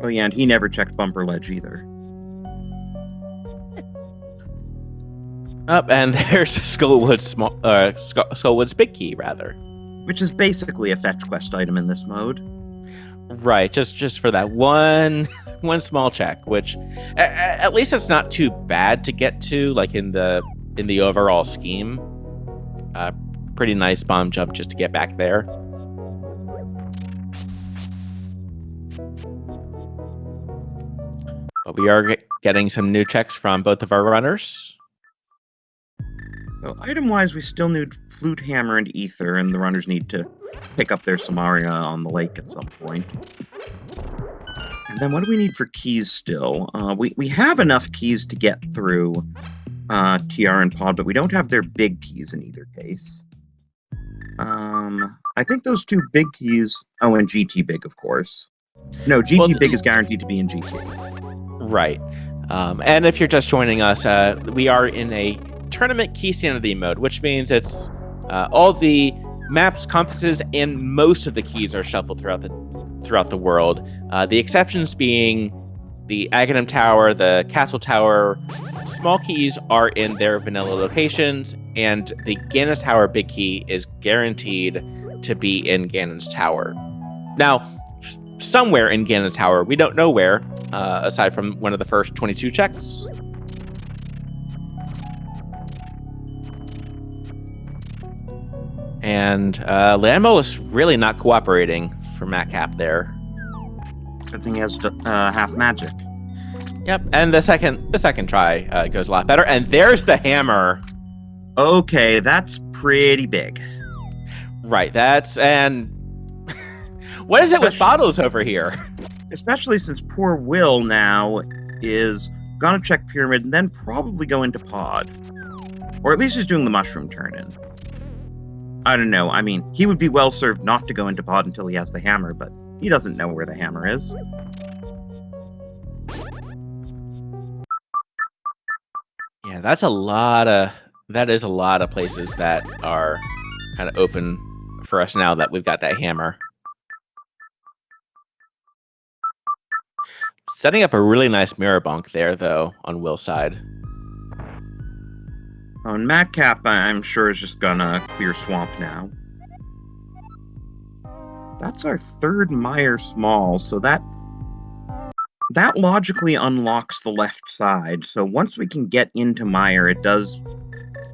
Oh yeah, and he never checked Bumper Ledge either. Up, and there's Skullwood's Skullwood's Big Key, rather. Which is basically a fetch quest item in this mode. Right, just for that one small check, which at least it's not too bad to get to, like in the overall scheme. Pretty nice bomb jump just to get back there. But we are getting some new checks from both of our runners. So item-wise, we still need Flute Hammer and Ether, and the runners need to pick up their Samaria on the lake at some point. And then what do we need for keys still? We have enough keys to get through TR and Pod, but we don't have their big keys in either case. I think those 2 big keys... Oh, and GT Big, of course. No, GT Big is guaranteed to be in GT. Right. And if you're just joining us, we are in a tournament key sanity mode, which means it's all the maps, compasses, and most of the keys are shuffled throughout the world. The exceptions being the Aghanim Tower, the Castle Tower. Small keys are in their vanilla locations, and the Ganon Tower big key is guaranteed to be in Ganon's Tower. Now, somewhere in Ganon Tower, we don't know where, aside from one of the first 22 checks. And Landmole is really not cooperating for Matkap there. Good thing he has half magic. Yep, and the second try goes a lot better. And there's the hammer. Okay, that's pretty big. Right, and what is it with bottles over here? Especially since poor Will now is gonna check Pyramid and then probably go into Pod. Or at least he's doing the mushroom turn-in. I don't know, I mean, he would be well served not to go into Pod until he has the hammer, but he doesn't know where the hammer is. Yeah, that is a lot of places that are kind of open for us now that we've got that hammer. Setting up a really nice mirror bunk there, though, on Will's side. On Matkap, I'm sure is just gonna clear swamp now. That's our third mire small, so that logically unlocks the left side. So once we can get into mire, it does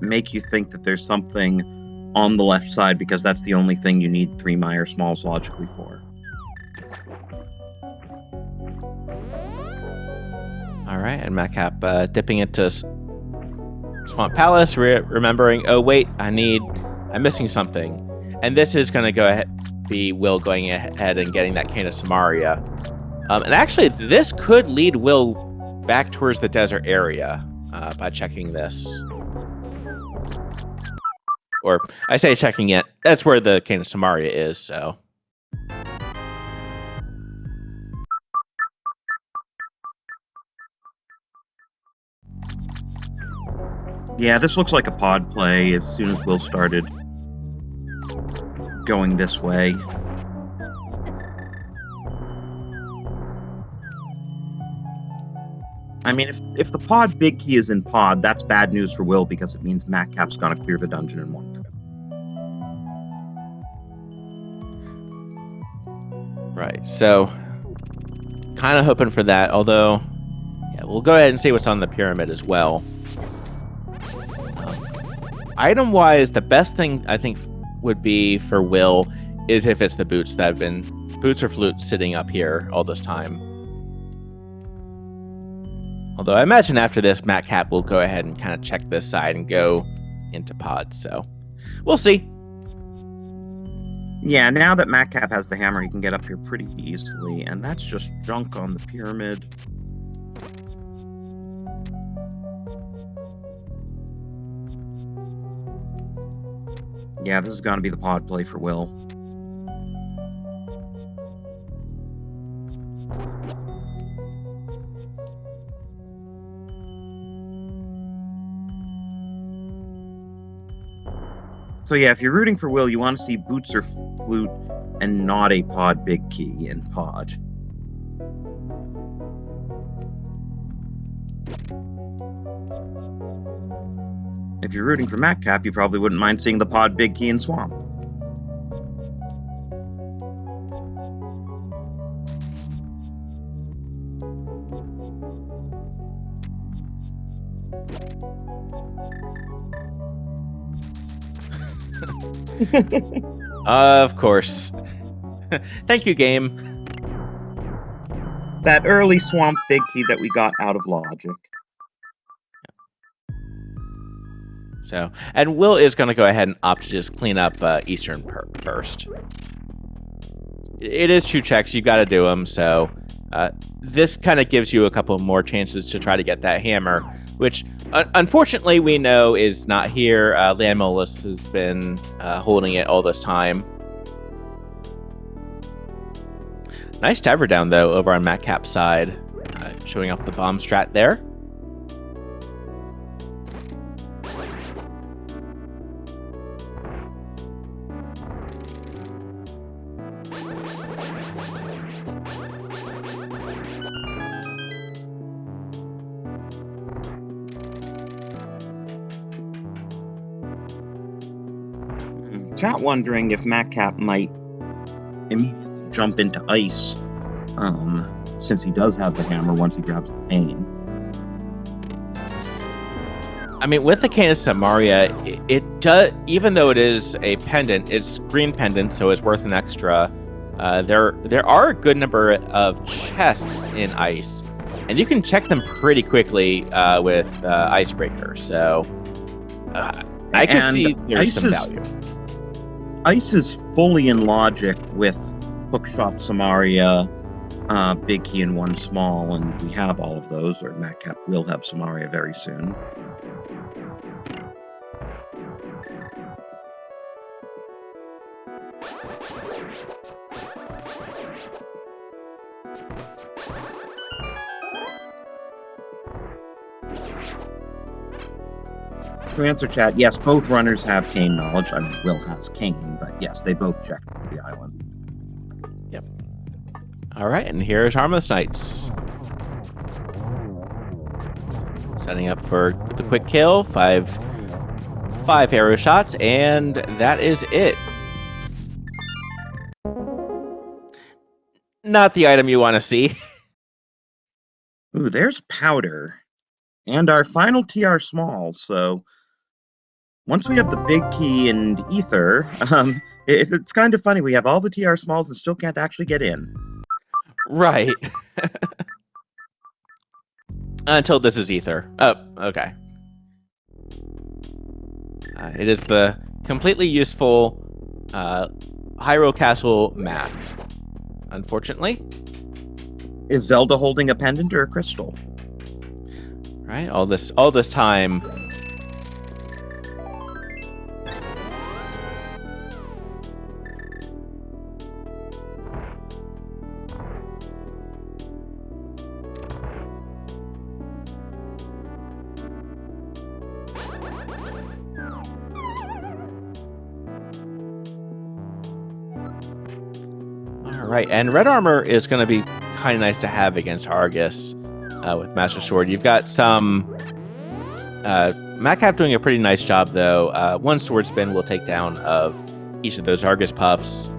make you think that there's something on the left side, because that's the only thing you need 3 mire smalls logically for. All right, and Matkap dipping into Swamp Palace, remembering, oh wait, I'm missing something. And this is going to go ahead, be Will going ahead and getting that cane of Samaria. And actually, this could lead Will back towards the desert area by checking this. Or, I say checking it, that's where the cane of Samaria is, so. Yeah, this looks like a pod play as soon as Will started going this way. I mean, if the pod big key is in pod, that's bad news for Will, because it means Matkap's gonna clear the dungeon in one trip. Right, so kind of hoping for that, although, yeah, we'll go ahead and see what's on the pyramid as well. Item-wise, the best thing I think would be for Will is if it's the boots that have been boots or flutes sitting up here all this time. Although I imagine after this, Matkap will go ahead and kind of check this side and go into pod, so we'll see. Yeah, now that Matkap has the hammer, he can get up here pretty easily, and that's just junk on the pyramid. Yeah, this is going to be the pod play for Will. So yeah, if you're rooting for Will, you want to see boots or flute and not a pod big key in pod. If you're rooting for Matkap, you probably wouldn't mind seeing the pod big key in swamp. Of course. Thank you, game. That early swamp big key that we got out of logic. So, and Will is going to go ahead and opt to just clean up Eastern first. It is 2 checks. You got to do them. So, this kind of gives you a couple more chances to try to get that hammer, which unfortunately we know is not here. Landmolus has been holding it all this time. Nice diver down, though, over on Matkap's side, showing off the bomb strat there. Chat wondering if Matkap might immediately jump into ice, since he does have the hammer once he grabs the cane. I mean, with the cane of Samaria, it does, even though it is a pendant, it's green pendant, so it's worth an extra. There are a good number of chests in ice, and you can check them pretty quickly with Icebreaker. So I can see there's some value. Ice is fully in logic with Hookshot, Samaria, Big Key, and 1 small, and we have all of those, or Matkap will have Samaria very soon. To answer chat, yes, both runners have cane knowledge. I mean, Will has cane, but yes, they both checked for the island. Yep. All right, and here's Harmless Knights. Setting up for the quick kill. Five arrow shots, and that is it. Not the item you want to see. Ooh, there's powder. And our final TR small, so once we have the big key and ether, it's kind of funny. We have all the TR smalls and still can't actually get in. Right. Until this is ether. Oh, okay. It is the completely useful Hyrule Castle map, unfortunately. Is Zelda holding a pendant or a crystal? Right, all this time. All right, and red armor is going to be kind of nice to have against Argus with Master Sword. You've got some Matkap doing a pretty nice job, though. One sword spin will take down of each of those Argus puffs.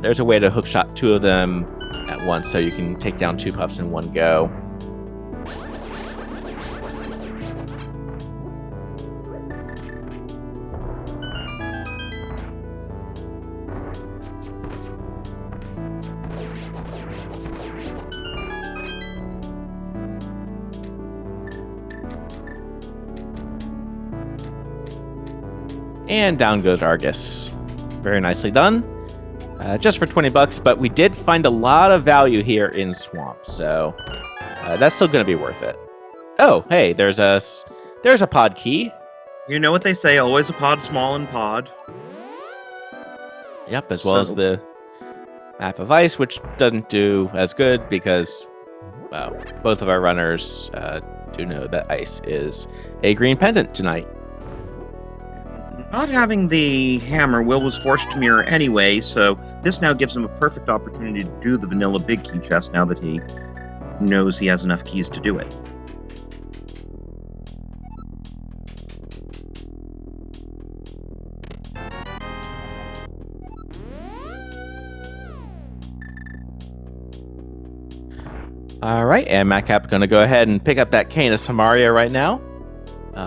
There's a way to hookshot two of them at once, so you can take down two puffs in one go. And down goes Argus. Very nicely done. Just for 20 bucks, but we did find a lot of value here in Swamp, so that's still going to be worth it. Oh, hey, there's a pod key. You know what they say, always a pod small in pod. Yep, as well as the map of ice, which doesn't do as good because, well, both of our runners do know that ice is a green pendant tonight. Not having the hammer, Will was forced to mirror anyway, so this now gives him a perfect opportunity to do the vanilla big key chest now that he knows he has enough keys to do it. All right, and Matkap going to go ahead and pick up that cane of Samaria right now.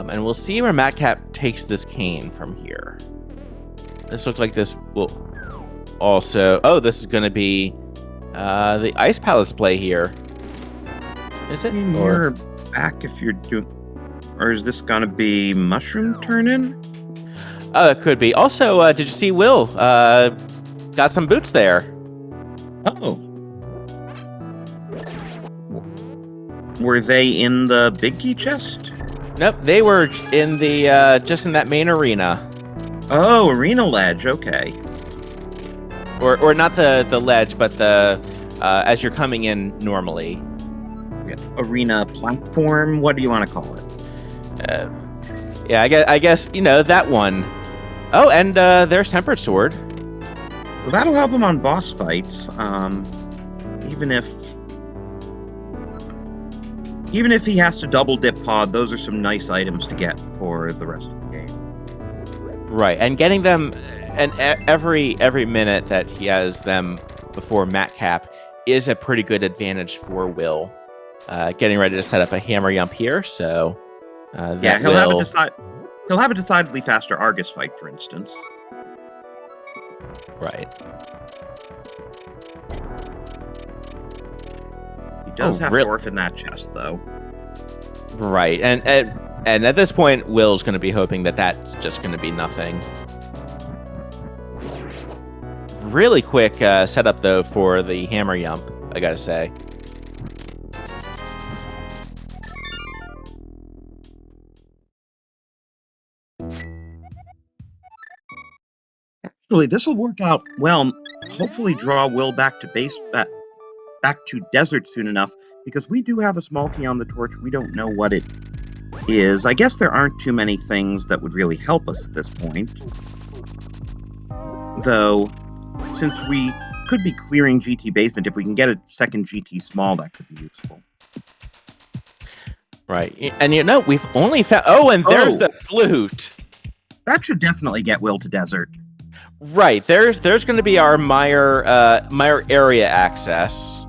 And we'll see where Matkap takes this cane from here. This looks like this will also... Oh, this is going to be the Ice Palace play here. Is it? Mirror back if you're doing... Or is this going to be Mushroom Turn-In? It could be. Also, did you see Will? Got some boots there. Oh. Were they in the big key chest? Nope, they were in the just in that main arena. Oh, arena ledge. Okay. Or not the ledge, but the as you're coming in normally. Yeah. Arena platform. What do you want to call it? Yeah, I guess you know that one. Oh, and there's Tempered Sword. So that'll help him on boss fights. Even if he has to double dip pod, those are some nice items to get for the rest of the game. Right, and getting them, and every minute that he has them before Matkap is a pretty good advantage for Will. Getting ready to set up a hammer yump here, so yeah, he'll have a decidedly faster Argus fight, for instance. Right. Does have to orphan that chest, though. Right, and at this point, Will's going to be hoping that that's just going to be nothing. Really quick setup, though, for the hammer yump, I gotta say. Actually, this will work out well. Hopefully draw Will back to back to desert soon enough, because we do have a small key on the torch. We don't know what it is. I guess there aren't too many things that would really help us at this point. Though, since we could be clearing GT basement, if we can get a second GT small, that could be useful. Right. And we've only found... Oh, and there's the flute. That should definitely get Will to desert. Right. There's going to be our Mire area access.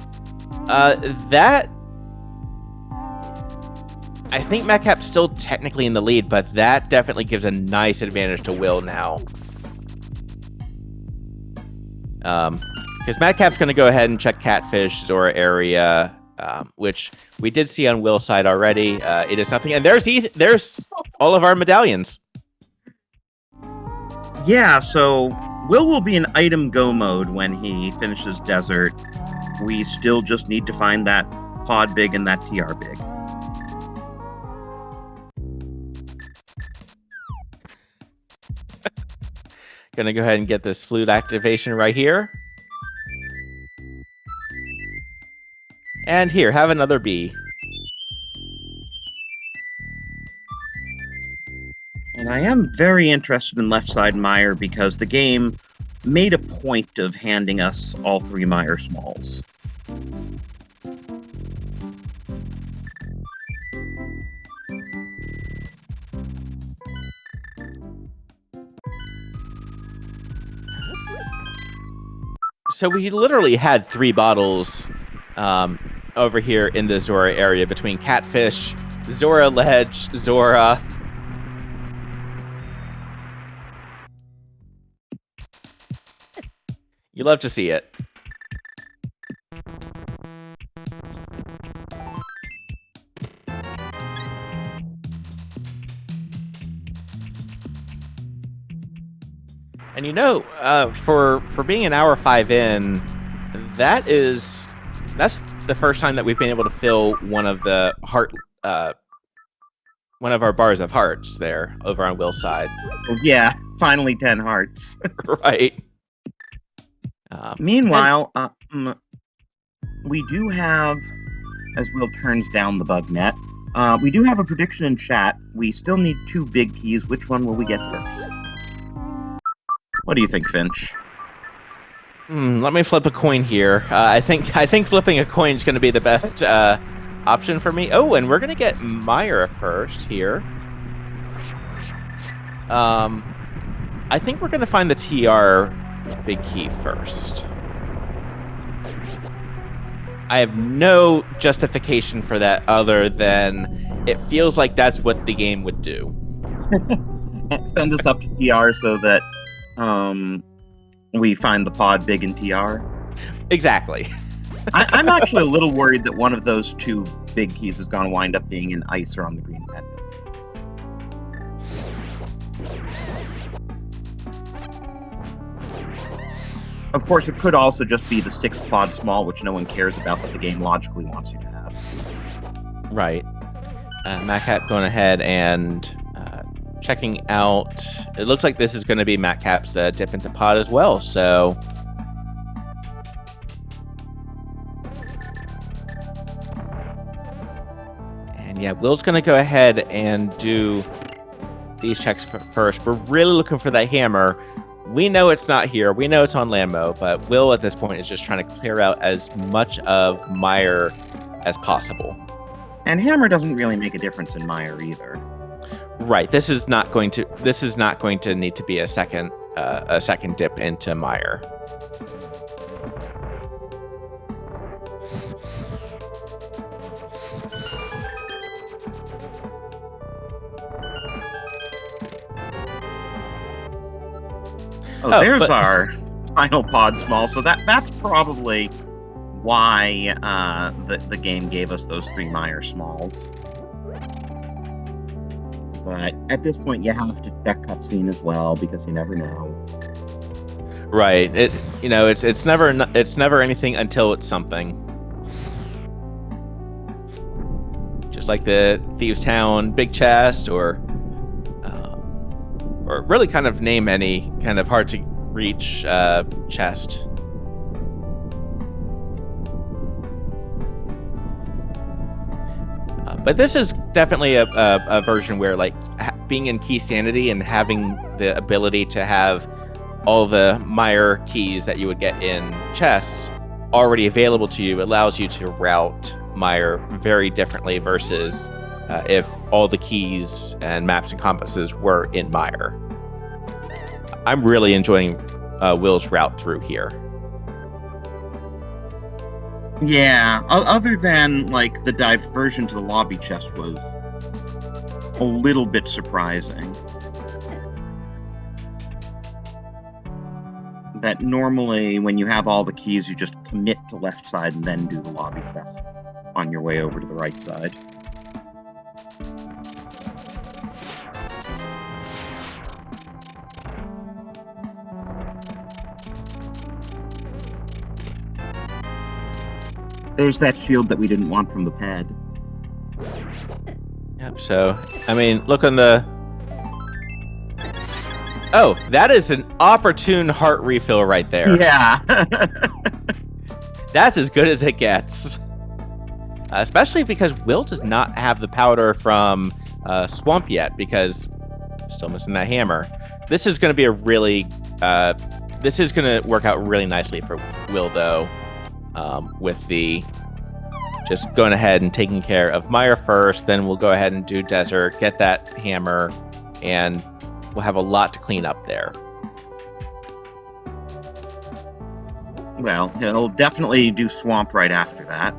That... I think Matkap's still technically in the lead, but that definitely gives a nice advantage to Will now. Because Matkap's going to go ahead and check Catfish, Zora area, which we did see on Will's side already. It is nothing. And there's all of our medallions. Yeah, so will be in item go mode when he finishes desert. We still just need to find that pod big and that TR big. Gonna go ahead and get this flute activation right here. And here, have another bee. And I am very interested in left side Mire because the game made a point of handing us all 3 Mire smalls. So we literally had 3 bottles over here in the Zora area between Catfish, Zora Ledge, Zora. You love to see it. And for being an hour 5 in, that's the first time that we've been able to fill one of the one of our bars of hearts there over on Will's side. Yeah, finally 10 hearts. Right. Meanwhile, we do have, as Will turns down the bug net, we do have a prediction in chat. We still need 2 big keys. Which one will we get first? What do you think, Finch? Let me flip a coin here. I think flipping a coin is going to be the best option for me. Oh, and we're going to get Mire first here. I think we're going to find the TR big key first. I have no justification for that other than it feels like that's what the game would do. Send us up to TR so that we find the pod big in TR. Exactly. I'm actually a little worried that one of those 2 big keys is going to wind up being in ice or on the green pendant. Of course, it could also just be the 6th pod small, which no one cares about, but the game logically wants you to have. Right. Matkap going ahead and checking out. It looks like this is going to be Matkap's dip into pod as well, so... And yeah, Will's going to go ahead and do these checks first. We're really looking for that hammer. We know it's not here. We know it's on Lambo, but Will at this point is just trying to clear out as much of Mire as possible. And hammer doesn't really make a difference in Mire either. Right. This is not going to need to be a second dip into Mire. Oh, there's our final pod small. So that's probably why the game gave us those 3 Mire smalls. But at this point, you have to check cutscene as well because you never know. Right. It's never anything until it's something. Just like the Thieves Town big chest, or really kind of name any kind of hard to reach chest. But this is definitely a version where, like, being in key sanity and having the ability to have all the Mire keys that you would get in chests already available to you allows you to route Mire very differently versus if all the keys and maps and compasses were in Mire. I'm really enjoying Will's route through here. Yeah, other than, like, the diversion to the lobby chest was a little bit surprising. That normally, when you have all the keys, you just commit to left side and then do the lobby chest on your way over to the right side. There's that shield that we didn't want from the pad. Yep, so, I mean, look on the... Oh, that is an opportune heart refill right there. Yeah. That's as good as it gets. Especially because Will does not have the powder from Swamp yet, because still missing that hammer. This is going to be a really... this is going to work out really nicely for Will, though. With the just going ahead and taking care of Mire first, then we'll go ahead and do Desert, get that hammer, and we'll have a lot to clean up there. Well, he'll definitely do Swamp right after that.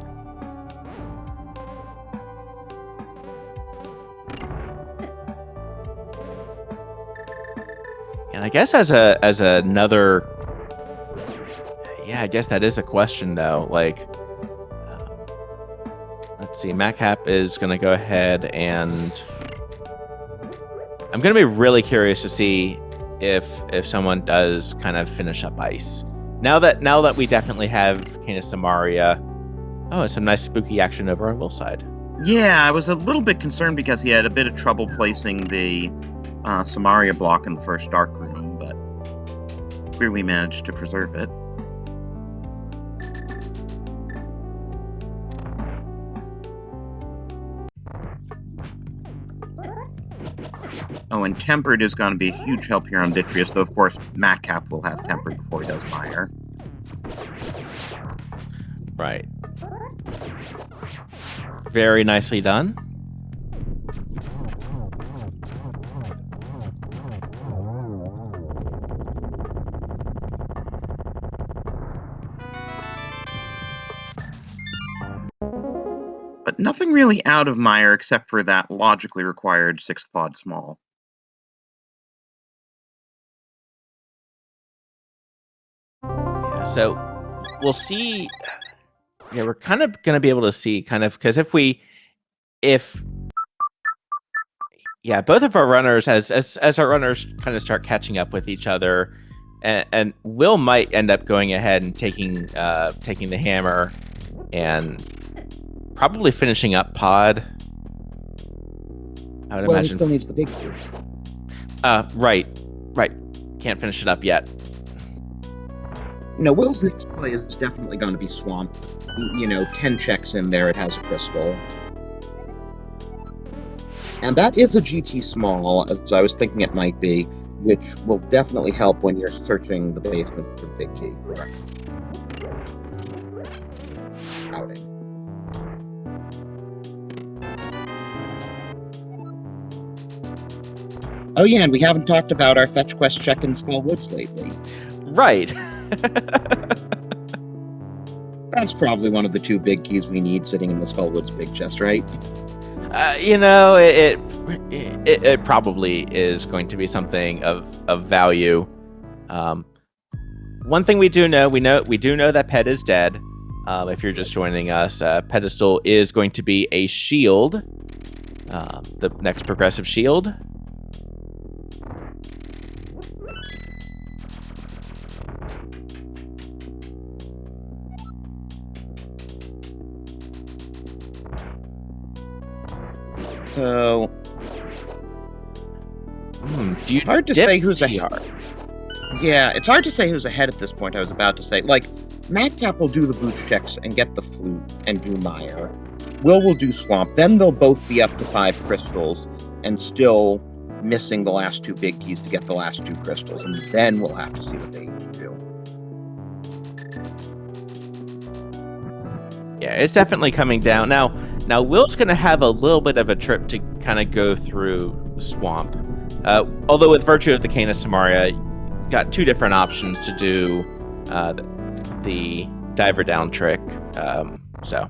And I guess as another... Yeah, I guess that is a question, though. Like, let's see. Matkap is going to go ahead and... I'm going to be really curious to see if someone does kind of finish up Ice. Now that we definitely have Canis Samaria... Oh, it's some nice spooky action over on Will's side. Yeah, I was a little bit concerned because he had a bit of trouble placing the Samaria block in the first Dark Room, but clearly managed to preserve it. Oh, and Tempered is going to be a huge help here on Vitreous, though, of course, Matkap will have Tempered before he does Mire. Right. Very nicely done. But nothing really out of Mire except for that logically required 6th pod small. Yeah, so we'll see. Yeah, we're kind of going to be able to see because yeah, both of our runners, as our runners kind of start catching up with each other, and Will might end up going ahead and taking the hammer and probably finishing up Pod. I would imagine. He still needs the big key. Right. Can't finish it up yet. No, Will's next play is definitely going to be Swamp. 10 checks in there, it has a crystal. And that is a GT small, as I was thinking it might be, which will definitely help when you're searching the basement for the big key. Outing. Oh yeah, and we haven't talked about our fetch quest check in Skull Woods lately. Right. That's probably one of the 2 big keys we need sitting in the Skull Woods big chest, right? It probably is going to be something of value. One thing we do know that Pet is dead. If you're just joining us, Pedestal is going to be a shield. The next progressive shield. So, hard to say who's ahead. Yeah, it's hard to say who's ahead at this point. I was about to say, like, Matkap will do the boots checks and get the flute and do Mire. Will do Swamp. Then they'll both be up to 5 crystals and still missing the last 2 big keys to get the last 2 crystals, and then we'll have to see what they each do. Yeah, it's definitely coming down now. Now, Will's going to have a little bit of a trip to kind of go through the swamp. Although with virtue of the Canis Samaria, he's got two different options to do the diver down trick. So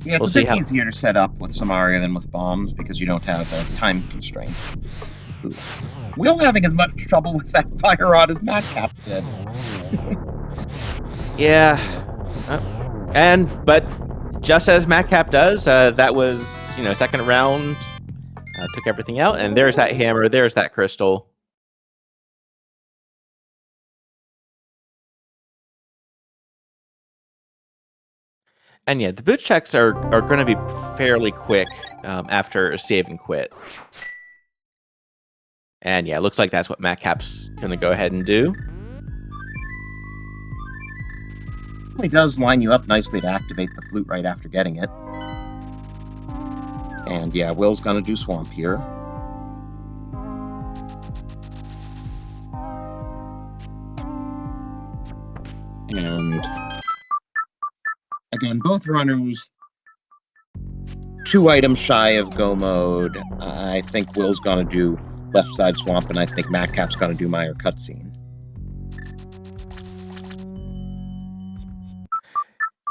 Yeah, it's a bit easier to set up with Samaria than with bombs because you don't have a time constraint. Will having as much trouble with that fire rod as Matkap did. Yeah. But just as Matkap does, that was, second round, took everything out, and there's that hammer, there's that crystal. And yeah, the boot checks are going to be fairly quick after save and quit. And yeah, it looks like that's what Matkap's going to go ahead and do. He does line you up nicely to activate the flute right after getting it. And yeah, Will's going to do swamp here. And again, both runners 2 items shy of go mode. I think Will's going to do left side swamp, and I think Matkap's going to do Meyer cutscene.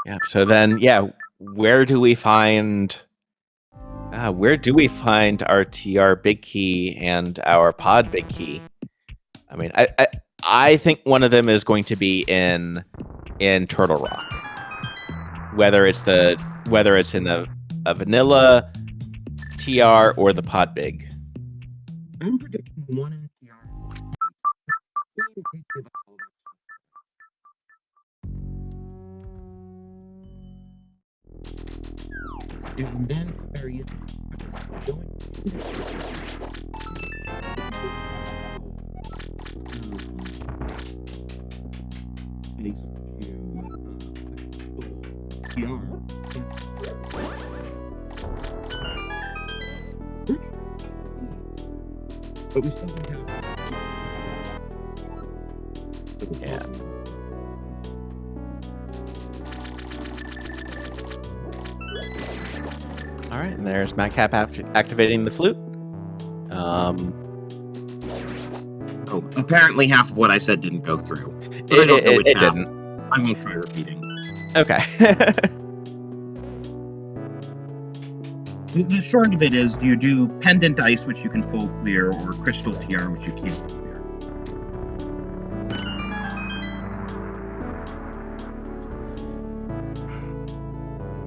Yeah. So then, where do we find our TR big key and our pod big key? I mean, I think one of them is going to be in Turtle Rock. Whether it's in a vanilla TR or the pod big. I'm predicting one in TR. And then it's very but we still don't have. Yeah. All right, and there's Matkap activating the flute. Oh, apparently half of what I said didn't go through. It didn't. I won't try repeating. Okay. The short of it is, do you do pendant ice, which you can full clear, or crystal TR, which you can't clear?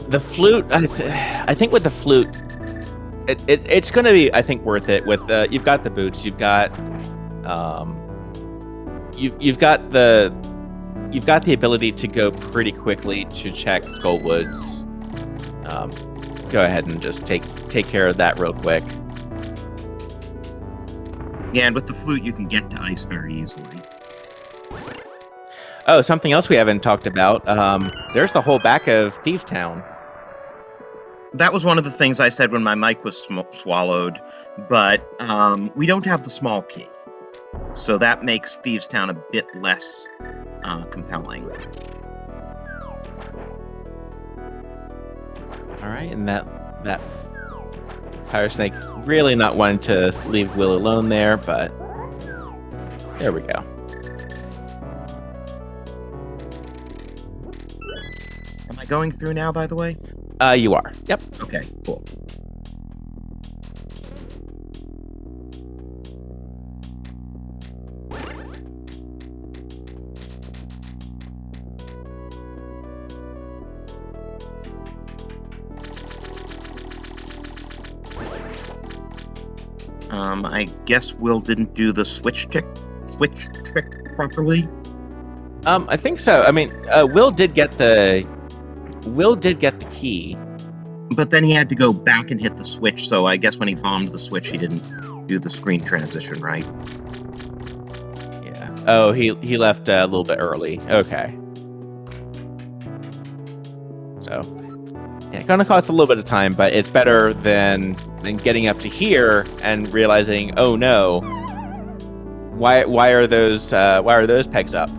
The flute, I think with the flute, it's going to be, I think, worth it. With you've got the boots, you've got the ability to go pretty quickly to check Skullwoods. Go ahead and just take care of that real quick. Yeah, and with the flute, you can get to ice very easily. Oh, something else we haven't talked about. There's the whole back of Thieves Town. That was one of the things I said when my mic was swallowed, but we don't have the small key. So that makes Thieves Town a bit less compelling. All right, and that Fire Snake really not wanting to leave Will alone there, but there we go. Am I going through now, by the way? You are. Yep. Okay, cool. I guess Will didn't do the switch trick properly. I think so. I mean, Will did get the key, but then he had to go back and hit the switch. So I guess when he bombed the switch, he didn't do the screen transition right. Yeah. Oh, he left a little bit early. Okay. So, yeah, it's gonna cost a little bit of time, but it's better than getting up to here and realizing, oh no, why are those pegs up?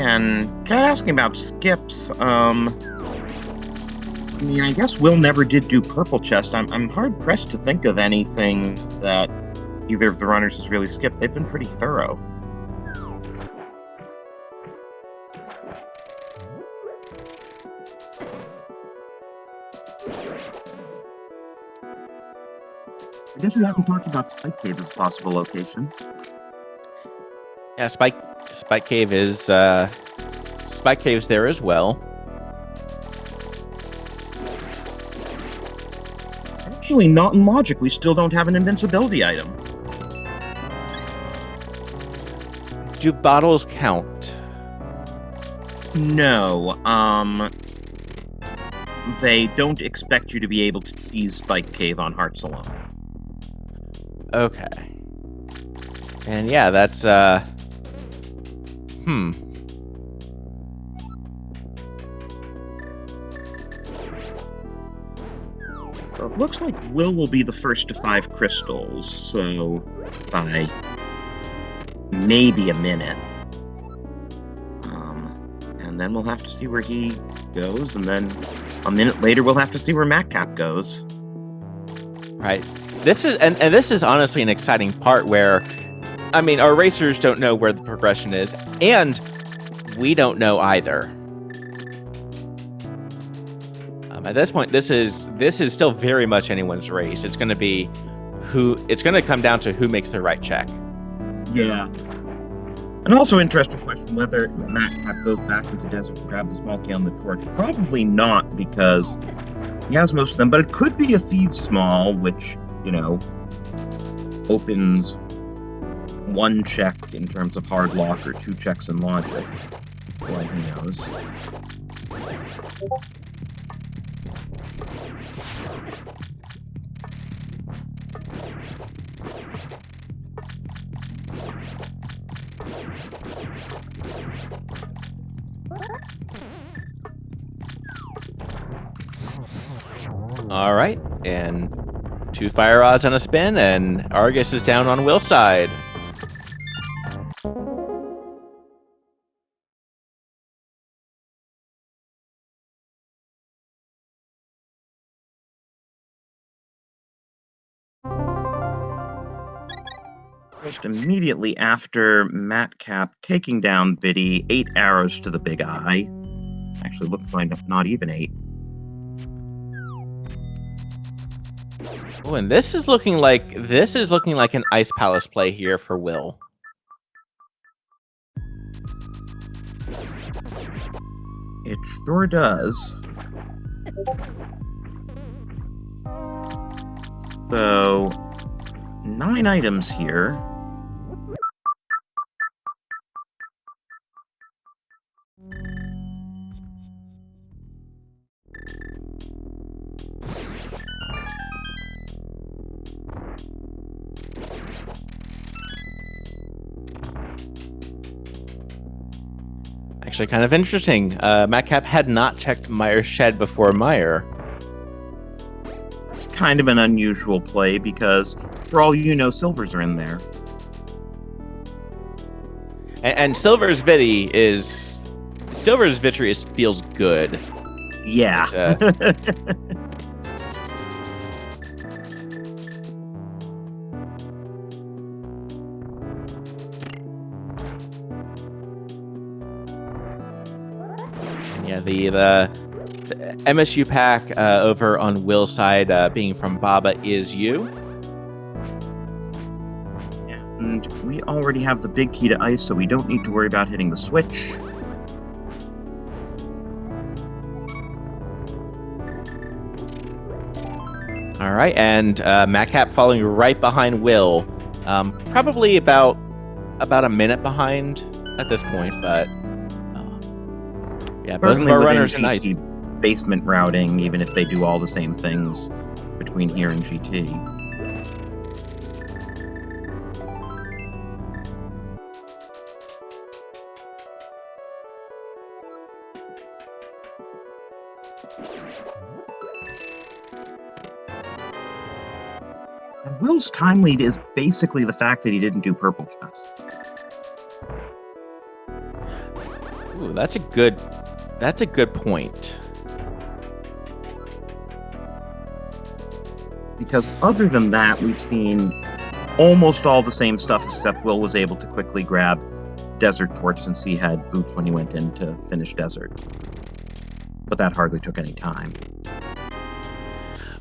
And Cat asking about skips. I mean, I guess Will never did do purple chest. I'm hard pressed to think of anything that either of the runners has really skipped. They've been pretty thorough. I guess we haven't talked about Spike Cave as a possible location. Yeah, Spike Cave is Spike Cave's there as well. Actually, not in logic. We still don't have an invincibility item. Do bottles count? No. They don't expect you to be able to cheese Spike Cave on hearts alone. Okay. And yeah, that's Well, it looks like Will be the first to 5 crystals, so by maybe a minute. And then we'll have to see where he goes, and then a minute later we'll have to see where Matkap goes. right. This is and this is honestly an exciting part where, I mean, our racers don't know where the progression is, and we don't know either. At this point, this is still very much anyone's race. It's going to be it's going to come down to who makes the right check. Yeah. An also interesting question whether Matkap goes back into the desert to grab the small key on the torch. Probably not, because he has most of them, but it could be a Thieves Small, which, you know, opens 1 check in terms of hard lock or 2 checks in logic. Well, who knows? All right, and 2 fire rods on a spin, and Argus is down on Will's side. Just immediately after Matkap taking down Biddy, 8 arrows to the big eye. Actually, looks like not even 8. Oh, and this is looking like an Ice Palace play here for Will. It sure does. So, 9 items here. Actually, kind of interesting. Matkap had not checked Meyer's shed before Meyer. It's kind of an unusual play because, for all you know, silvers are in there. And Silver's Vitty feels good. Yeah. Yeah, the MSU pack over on Will's side, being from Baba, is you. And we already have the big key to ice, so we don't need to worry about hitting the switch. All right, and Matkap following right behind Will, probably about a minute behind at this point, but yeah, both of our runners are nice. Basement routing, even if they do all the same things between here and GT. And Will's time lead is basically the fact that he didn't do purple chest. Ooh, that's a good point. Because other than that, we've seen almost all the same stuff, except Will was able to quickly grab Desert Torch since he had boots when he went in to finish Desert. But that hardly took any time.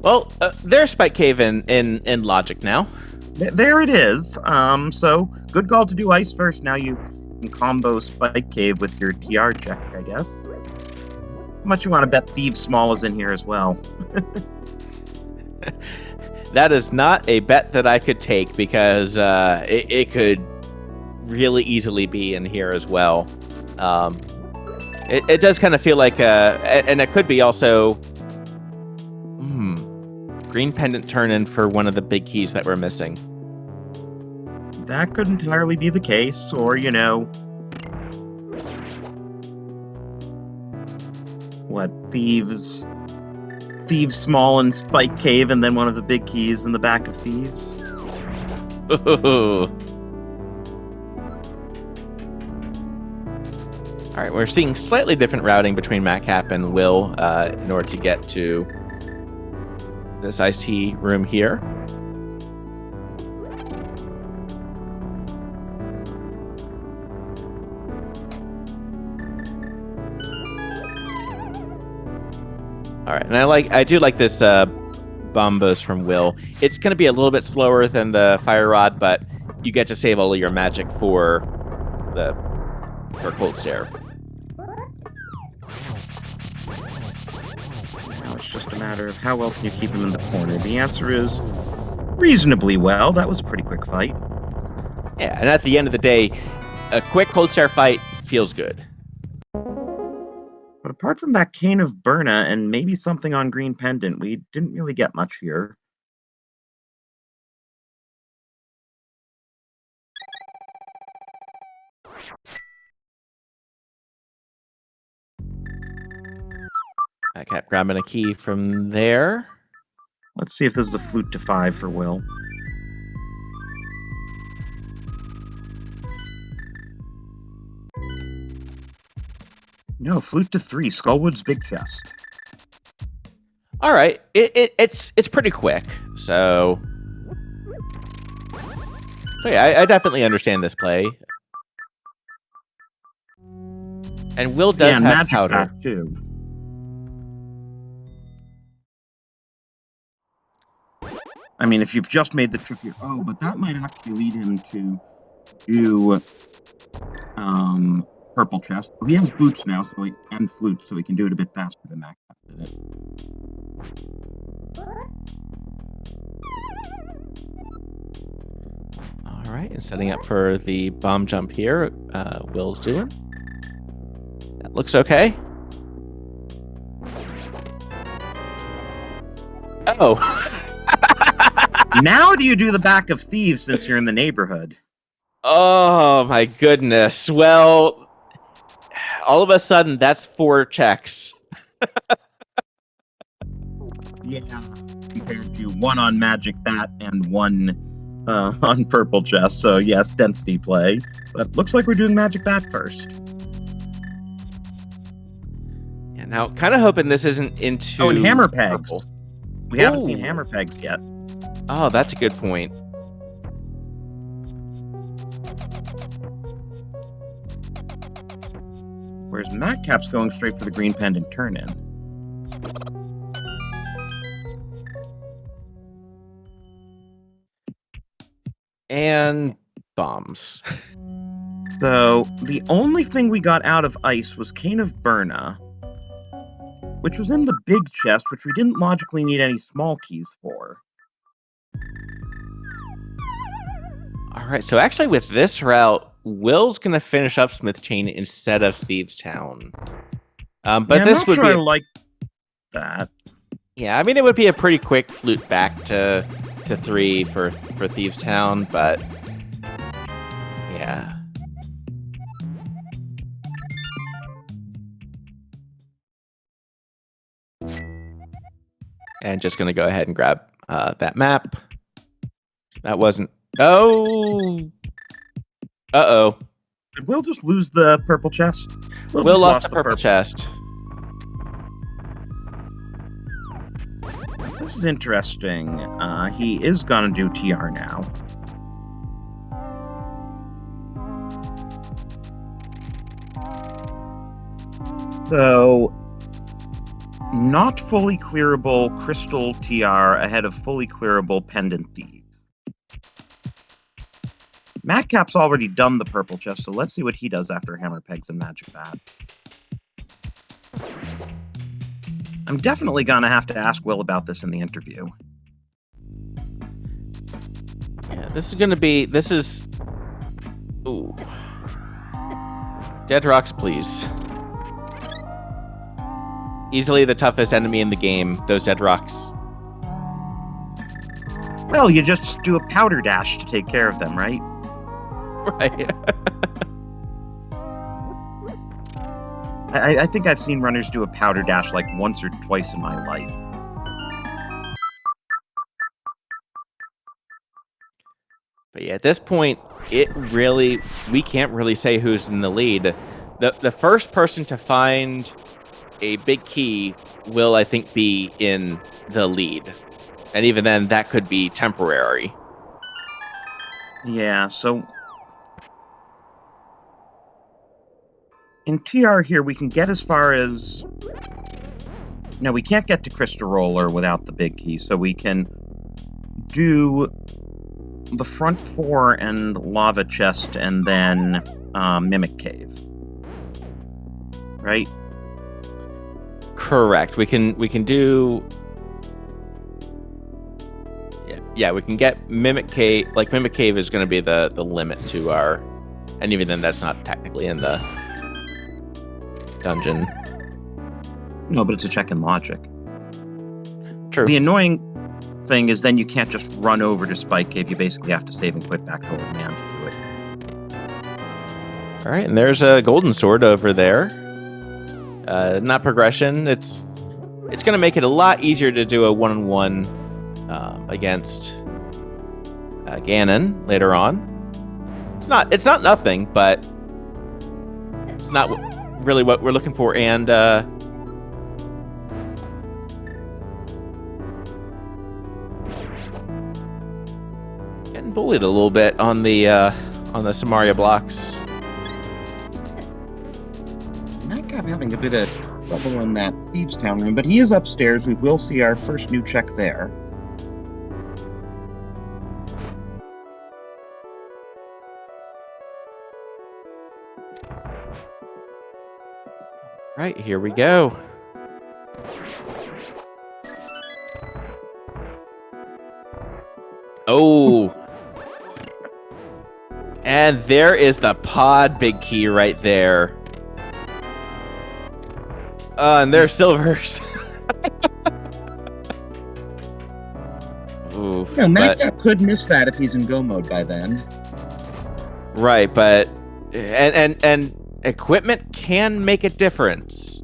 Well, there's Spike Cave in Logic now. There it is. So good call to do ice first. Now you can combo Spike Cave with your TR check, I guess. How much you want to bet Thieves Small is in here as well? That is not a bet that I could take because it could really easily be in here as well. It does kind of feel like, and it could be also green pendant turn-in for one of the big keys that we're missing. That could entirely be the case, or, you know, what, Thieves Small and Spike Cave, and then one of the big keys in the back of Thieves. All right, we're seeing slightly different routing between Matkap and Will in order to get to this iced tea room here. All right, and I do like this bombos from Will. It's going to be a little bit slower than the fire rod, but you get to save all of your magic for cold stare. Now it's just a matter of how well can you keep him in the corner. The answer is reasonably well. That was a pretty quick fight. Yeah, and at the end of the day, a quick cold stare fight feels good. But apart from that Cane of Burna and maybe something on Green Pendant, we didn't really get much here. I kept grabbing a key from there. Let's see if this is a flute to 5 for Will. No, flute to 3, Skullwood's big chest. All right, it's pretty quick, so yeah, I definitely understand this play. And Will does have magic powder back too. I mean, if you've just made the trip here, but that might actually lead him to do purple chest. He has boots now, and flute, so he can do it a bit faster than Matkap did it. All right, and setting up for the bomb jump here, Will's doing. That looks okay. Oh. Now do you do the back of Thieves since you're in the neighborhood? Oh my goodness. Well, all of a sudden, that's 4 checks. Yeah, compared to 1 on Magic Bat and 1 on Purple Chest. So yes, density play. But looks like we're doing Magic Bat first. Yeah, now, kind of hoping this isn't into... Oh, and Hammer Pegs. Purple. We haven't seen Hammer Pegs yet. Oh, that's a good point. Whereas Matkap's going straight for the Green Pendant turn-in. And bombs. So, the only thing we got out of ice was Cane of Burna, which was in the big chest, which we didn't logically need any small keys for. All right, so actually with this route, Will's going to finish up Smith Chain instead of Thieves Town. But yeah, this I'm not would sure be... I like that. Yeah, I mean, it would be a pretty quick flute back to 3 for Thieves Town, but... Yeah. And just going to go ahead and grab that map. That wasn't... Oh! Uh-oh. Did Will just lose the purple chest? Will just lost the purple chest. This is interesting. He is gonna do TR now. So, not fully clearable Crystal TR ahead of fully clearable Pendant Thieves. Matkap's already done the purple chest, so let's see what he does after Hammer Pegs and Magic Bat. I'm definitely gonna have to ask Will about this in the interview. Yeah, this is... Ooh. Dead rocks, please. Easily the toughest enemy in the game, those dead rocks. Well, you just do a powder dash to take care of them, right? Right. I think I've seen runners do a powder dash like once or twice in my life. But yeah, at this point, we can't really say who's in the lead. The first person to find a big key will, I think, be in the lead. And even then, that could be temporary. Yeah, so... in TR here, we can get as far as... No, we can't get to Crystal Roller without the big key, so we can do the front four and Lava Chest and then Mimic Cave. Right? Correct. We can do... Yeah, we can get Mimic Cave. Like, Mimic Cave is going to be the limit to our... And even then, that's not technically in the dungeon. No, but it's a check in logic. True. The annoying thing is then you can't just run over to Spike Cave. You basically have to save and quit back to Old Man to do it. All right, and there's a golden sword over there. Not progression. It's going to make it a lot easier to do a one-on-one against Ganon later on. It's not nothing, but it's not really what we're looking for. And getting bullied a little bit on the Samaria blocks. Matkap having a bit of trouble in that Thieves Town room, but he is upstairs. We will see our first new check there. Right, here we go. Oh. And there is the pod big key right there. And there's silvers. Oof, Yeah, Matkap could miss that if he's in go mode by then. Right, but and equipment can make a difference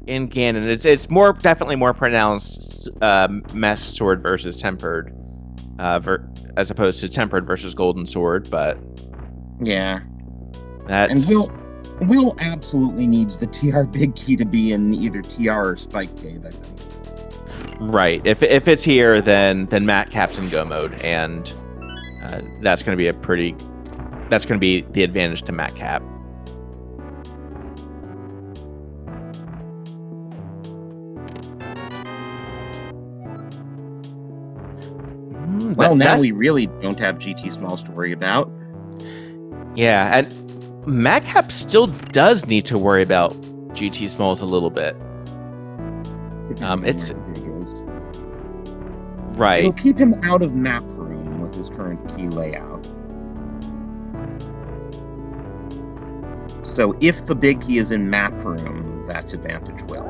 in Ganon. It's definitely more pronounced Mesh Sword versus Tempered, as opposed to Tempered versus Golden Sword. But yeah, that's... and Will absolutely needs the TR big key to be in either TR or Spike Cave, I think. Right. If it's here, then Matkap's in go mode, and that's going to be that's going to be the advantage to Matkap. Well, now we really don't have GT Smalls to worry about. Yeah, and Matkap still does need to worry about GT Smalls a little bit. It's right. It'll keep him out of map room with his current key layout. So if the big key is in map room, that's advantage Will.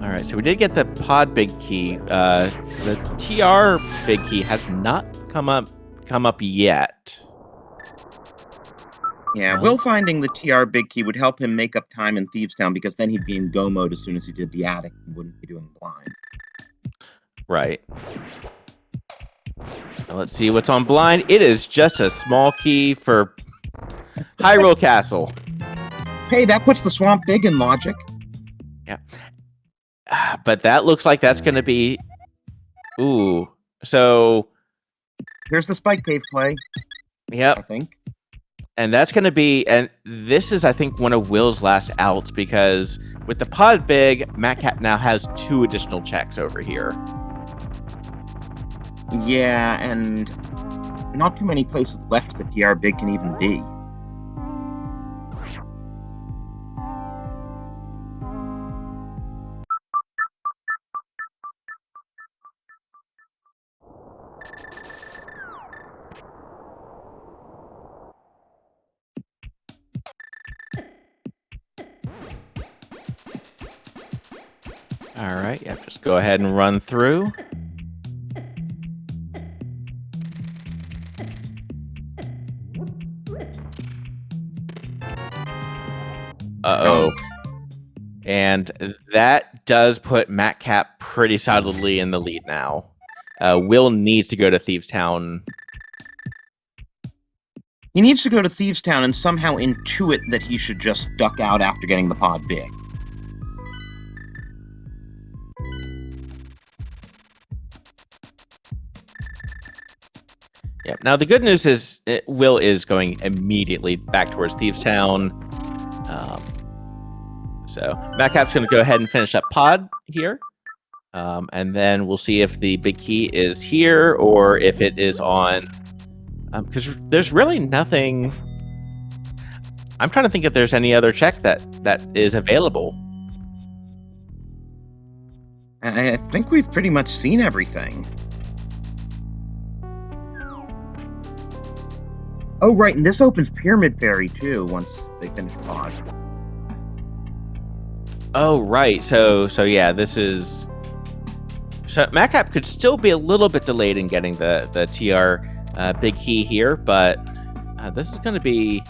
All right, so we did get the pod big key. The TR big key has not come up yet. Yeah, Will finding the TR big key would help him make up time in Thieves Town because then he'd be in go mode as soon as he did the attic and wouldn't be doing blind. Right. Now let's see what's on blind. It is just a small key for Hyrule Castle. Hey, that puts the swamp big in logic. Yeah. But that looks like that's going to be... Ooh. So... Here's the Spike Cave play. Yep. I think. And that's going to be... And this is, I think, one of Will's last outs because with the pod big, Matkap now has 2 additional checks over here. Yeah, and not too many places left that TR big can even be. All right, yeah, just go ahead and run through. Uh-oh. And that does put Matkap pretty solidly in the lead now. Will needs to go to Thieves Town. He needs to go to Thieves Town and somehow intuit that he should just duck out after getting the pod big. Yeah. Now the good news is Will is going immediately back towards Thieves Town. So Matkap's going to go ahead and finish up pod here. And then we'll see if the big key is here or if it is on. Because there's really nothing. I'm trying to think if there's any other check that is available. I think we've pretty much seen everything. Oh, right, and this opens Pyramid Fairy, too, once they finish pod. Oh, right. So yeah, this is... So Matkap could still be a little bit delayed in getting the TR big key here, but this is going to be...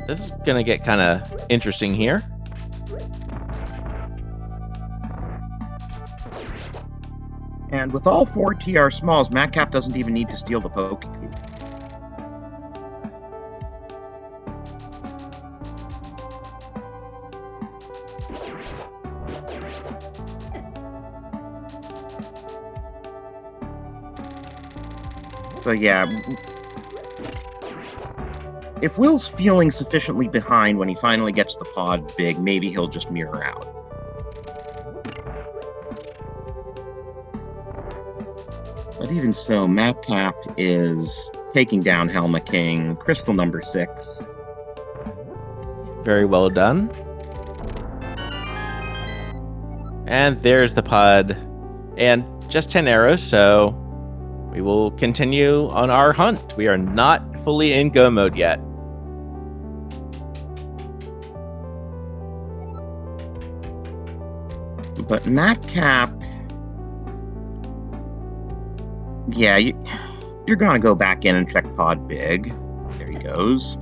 This is going to get kind of interesting here. And with all 4 TR smalls, Matkap doesn't even need to steal the Poke Key. So yeah, if Will's feeling sufficiently behind when he finally gets the pod big, maybe he'll just mirror out. But even so, Matkap is taking down Helma King, crystal number 6. Very well done. And there's the pod. And just 10 arrows, so we will continue on our hunt. We are not fully in go mode yet. But Matkap... Yeah, you're gonna go back in and check pod big. There he goes.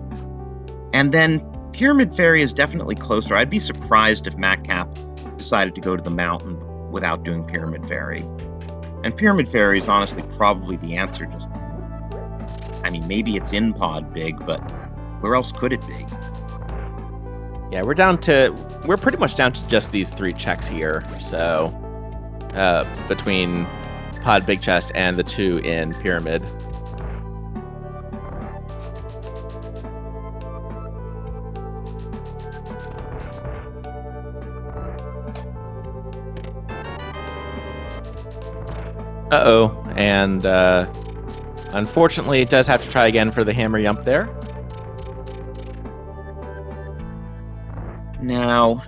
And then Pyramid Fairy is definitely closer. I'd be surprised if Matkap decided to go to the mountain without doing Pyramid Fairy. And Pyramid Fairy is honestly probably the answer. Just, I mean, maybe it's in pod big, but where else could it be? Yeah, we're pretty much down to just these 3 checks here. So between pod big chest and the 2 in pyramid. Uh-oh, and unfortunately it does have to try again for the hammer yump there. Now,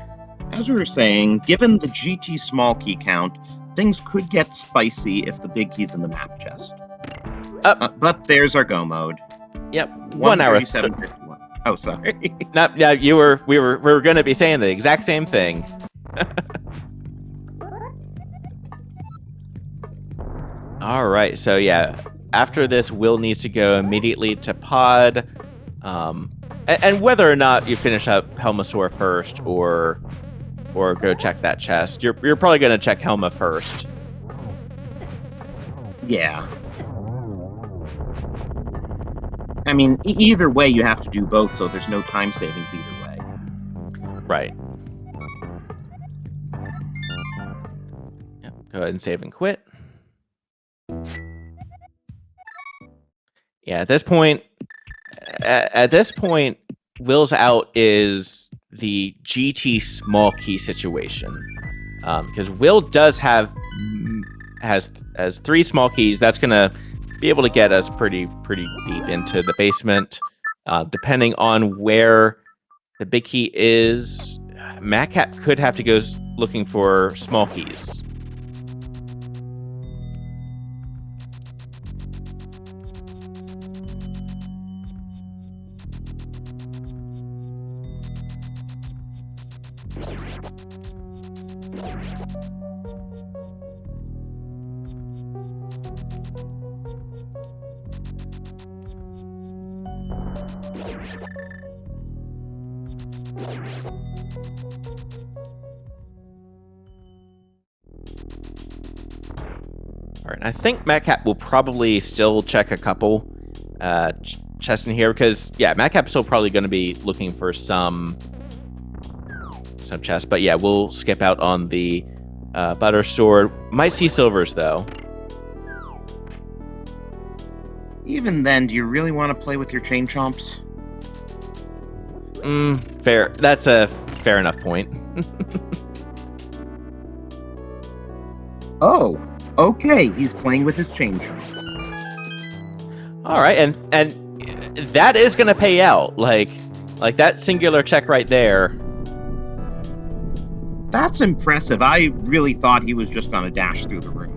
as we were saying, given the GT small key count, things could get spicy if the big key's in the map chest. But there's our go mode. Yep, 1 hour. 1:37:51. Oh, sorry. No, we were going to be saying the exact same thing. All right, so yeah, after this, Will needs to go immediately to pod. And whether or not you finish up Helmasaur first or go check that chest, you're probably going to check Helma first. Yeah. I mean, either way, you have to do both, so there's no time savings either way. Right. Yep. Go ahead and save and quit. Yeah, at this point, Will's out is the GT small key situation, because Will has 3 small keys. That's gonna be able to get us pretty deep into the basement. Depending on where the big key is, Matkap could have to go looking for small keys. All right, I think Matkap will probably still check a couple chests in here because, yeah, Matkap's still probably going to be looking for some chests. But yeah, we'll skip out on the butter sword. Might see silvers though. Even then, do you really want to play with your chain chomps? Fair. That's a fair enough point. Oh, okay. He's playing with his chain chomps. All right, and that is going to pay out. Like that singular check right there. That's impressive. I really thought he was just going to dash through the room.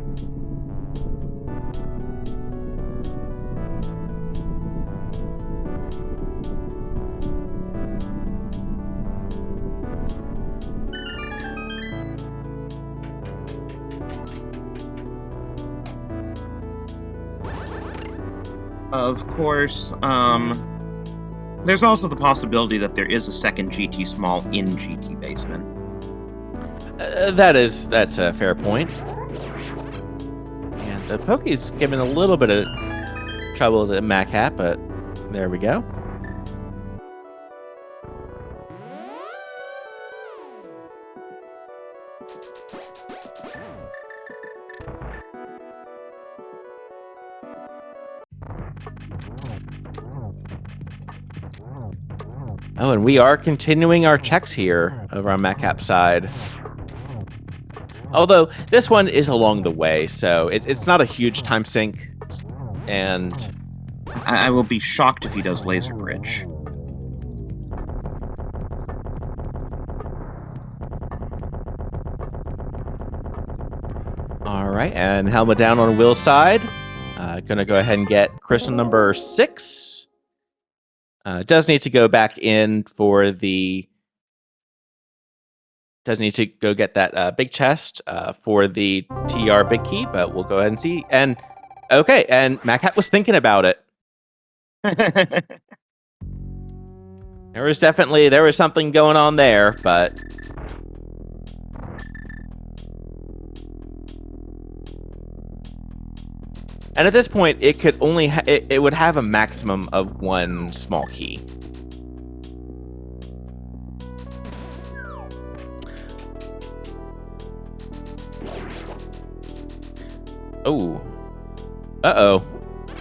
Of course, there's also the possibility that there is a second GT small in GT basement. That's a fair point. And the Poke's giving a little bit of trouble to Matkap, but there we go. Oh, and we are continuing our checks here over on Matkap's side. Although this one is along the way, so it's not a huge time sink. And I will be shocked if he does Laser Bridge. all right, and Helma down on Will's side. Gonna go ahead and get crystal number 6. Does need to go back in for the... Does need to go get that big chest for the TR big key, but we'll go ahead and see. And okay, and Matkap was thinking about it. There was something going on there, but and at this point, it could only it would have a maximum of 1 small key. Oh. Uh-oh.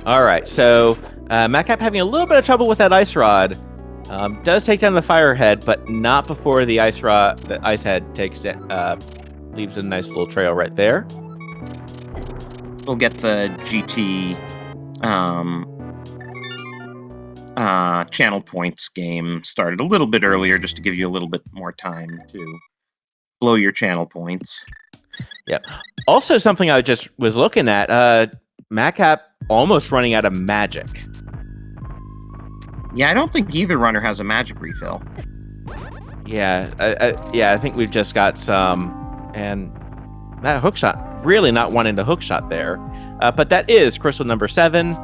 All right, so Matkap having a little bit of trouble with that ice rod. Does take down the fire head, but not before the ice head takes it, leaves a nice little trail right there. We'll get the GT channel points game started a little bit earlier, just to give you a little bit more time to blow your channel points. Yep. Also, something I just was looking at, Matkap almost running out of magic. Yeah, I don't think either runner has a magic refill. Yeah, I think we've just got some, and that hook shot, really not wanting the hook shot there. but that is crystal number 7.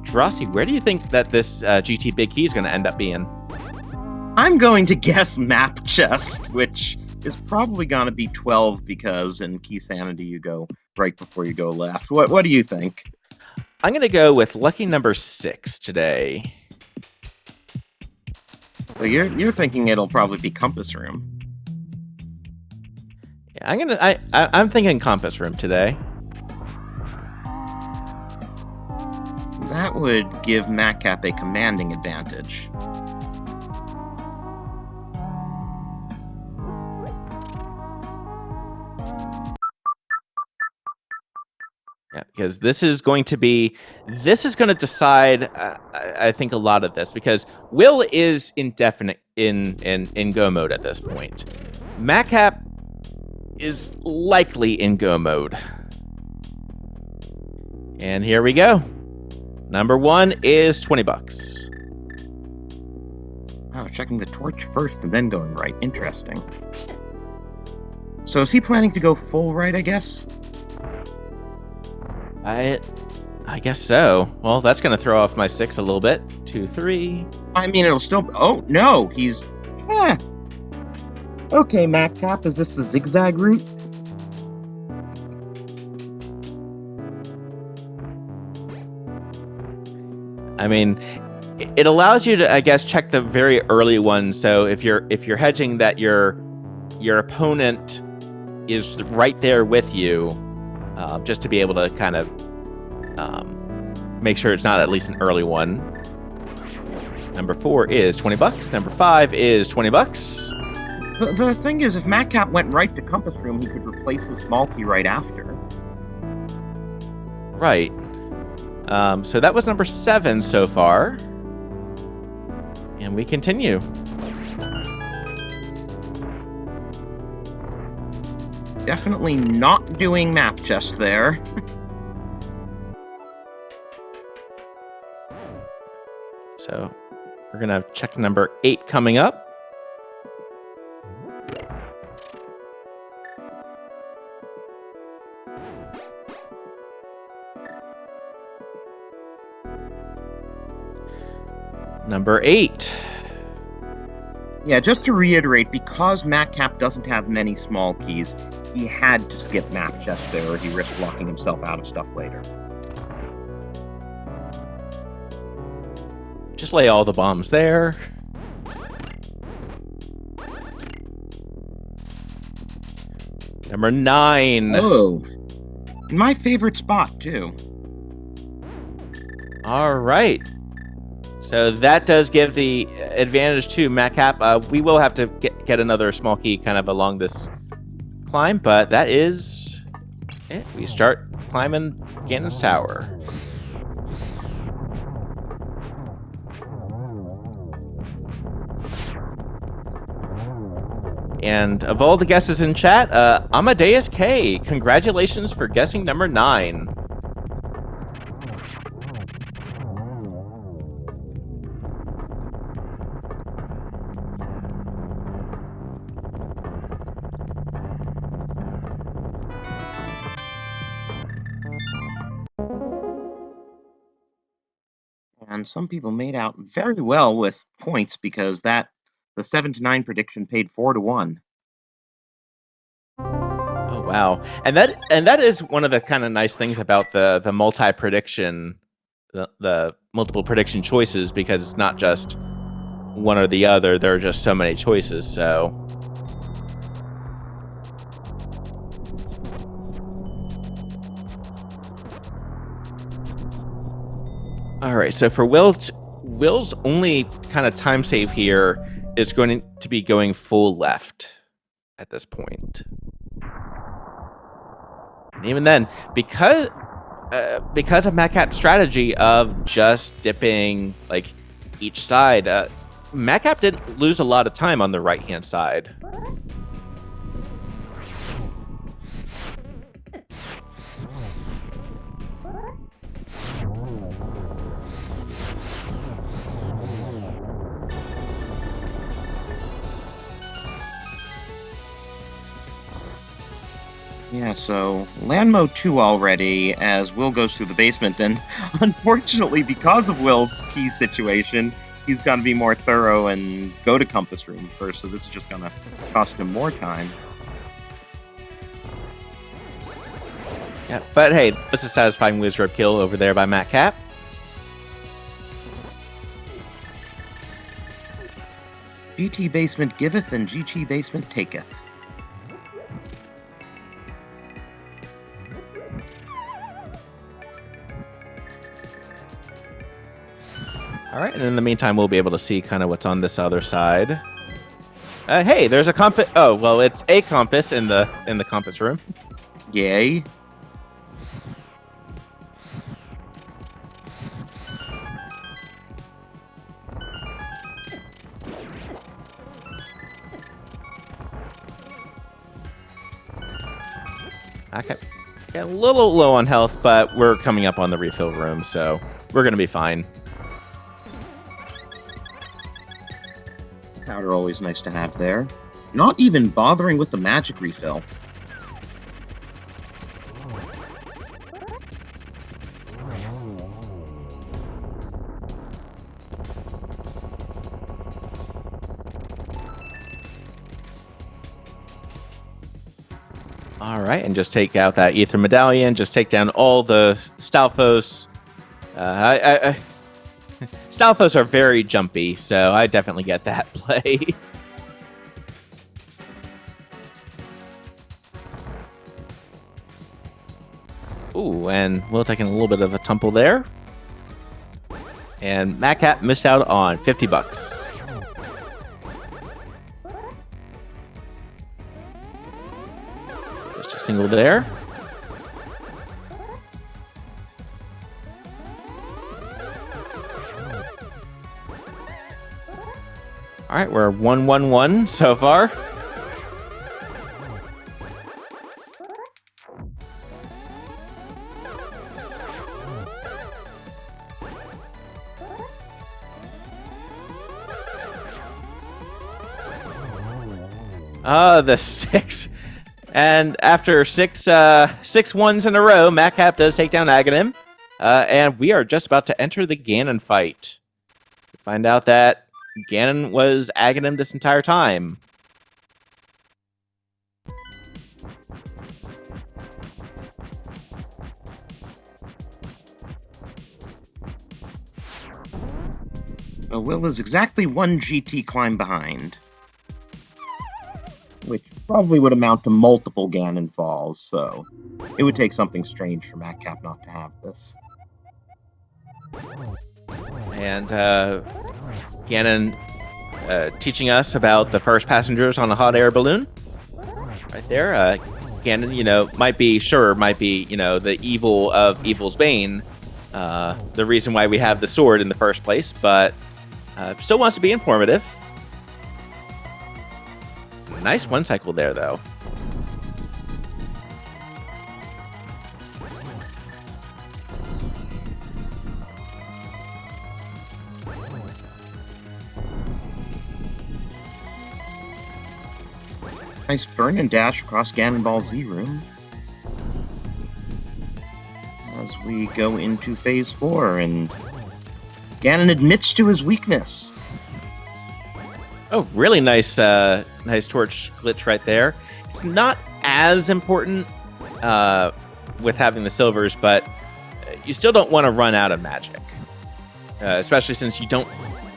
Drossi, where do you think that this GT Big Key is going to end up being? I'm going to guess map chest, which is probably going to be 12 because in Key Sanity you go right before you go left. What do you think? I'm going to go with lucky number 6 today. So you're thinking it'll probably be Compass Room. Yeah, I'm thinking Compass Room today. That would give Matkap a commanding advantage. Yeah, because this is going to decide, I think, a lot of this, because Will is indefinite in go mode at this point. Matkap is likely in go mode. And here we go. Number 1 is 20 bucks. Oh, checking the torch first and then going right. Interesting. So is he planning to go full right, I guess? I guess so. Well, that's going to throw off my 6 a little bit. 2, 3. I mean, it'll still... Oh, no! He's... Okay, Matkap, is this the zigzag route? I mean, it allows you to, I guess, check the very early ones. So if you're hedging that your opponent is right there with you, just to be able to kind of make sure it's not at least an early one. Number 4 is 20 bucks. Number 5 is 20 bucks. The thing is, if Matkap went right to Compass Room, he could replace the small key right after. Right. So that was number 7 so far. And we continue. Definitely not doing map chest there. So we're going to check number 8 coming up. Number 8. Yeah, just to reiterate, because Matkap doesn't have many small keys, he had to skip map chest there or he risked locking himself out of stuff later. Just lay all the bombs there. Number 9. Oh. My favorite spot, too. All right. So that does give the advantage to Matkap. We will have to get another small key kind of along this climb, but that is it. We start climbing Ganon's tower. And of all the guesses in chat, Amadeus K, congratulations for guessing number 9. And some people made out very well with points because the 7 to 9 prediction paid 4 to 1. Oh wow! And that is one of the kind of nice things about the multi prediction, the multiple prediction choices, because it's not just one or the other. There are just so many choices. So. All right, so for Will's only kind of time save here is going to be going full left at this point. And even then, because of Matkap's strategy of just dipping like each side, Matkap didn't lose a lot of time on the right-hand side. Yeah, so Landmo 2 already, as Will goes through the basement, and unfortunately, because of Will's key situation, he's got to be more thorough and go to Compass Room first, so this is just going to cost him more time. Yeah, but hey, that's a satisfying Wizard kill over there by Matkap. GT Basement giveth and GT Basement taketh. All right, and in the meantime, we'll be able to see kind of what's on this other side. Hey, there's a compass. Oh, well, it's a compass in the compass room. Yay. Okay. Get a little low on health, but we're coming up on the refill room, so we're going to be fine. Powder always nice to have there. Not even bothering with the magic refill. All right, and just take out that ether medallion. Just take down all the Stalfos. Stalfos are very jumpy, so I definitely get that play. Ooh, and Will taking a little bit of a tumble there. And Matkap missed out on 50 bucks. Just a single there. All right, we're 1-1-1 so far. The 6. And after six ones in a row, Matkap does take down Ganon. And we are just about to enter the Ganon fight. Find out that Ganon was Ganon this entire time. Will is exactly one GT climb behind. Which probably would amount to multiple Ganon falls, so it would take something strange for Matkap not to have this. And Ganon teaching us about the first passengers on a hot air balloon. Right there. Ganon, might be, the evil of evil's bane. The reason why we have the sword in the first place, but still wants to be informative. Nice one cycle there, though. Nice burn and dash across Ganon Ball Z room. As we go into Phase 4, and Ganon admits to his weakness. Oh, really nice torch glitch right there. It's not as important with having the silvers, but you still don't want to run out of magic, especially since you don't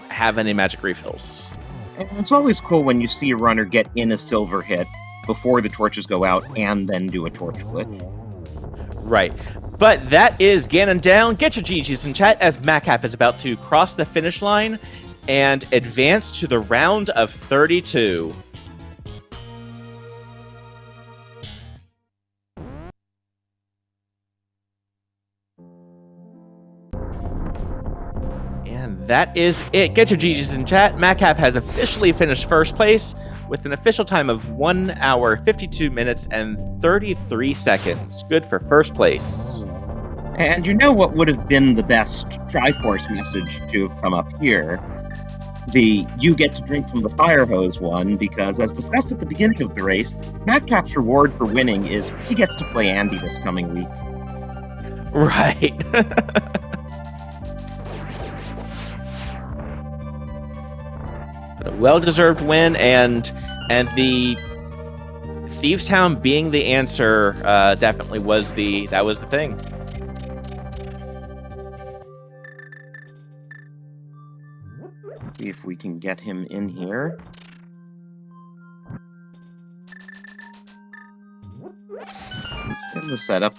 have any magic refills. And it's always cool when you see a runner get in a silver hit before the torches go out and then do a torch glitch. Right. But that is Ganon down. Get your GGs in chat as Matkap is about to cross the finish line and advance to the round of 32. And that is it. Get your GGs in chat. Matkap has officially finished first place with an official time of 1 hour, 52 minutes, and 33 seconds. Good for first place. And you know what would have been the best Triforce message to have come up here? the you get to drink from the fire hose one, because as discussed at the beginning of the race, Matkap's reward for winning is he gets to play Andy this coming week. Right. But a well-deserved win, and the Thieves Town being the answer definitely was the thing. See if we can get him in here. Let's get the setup.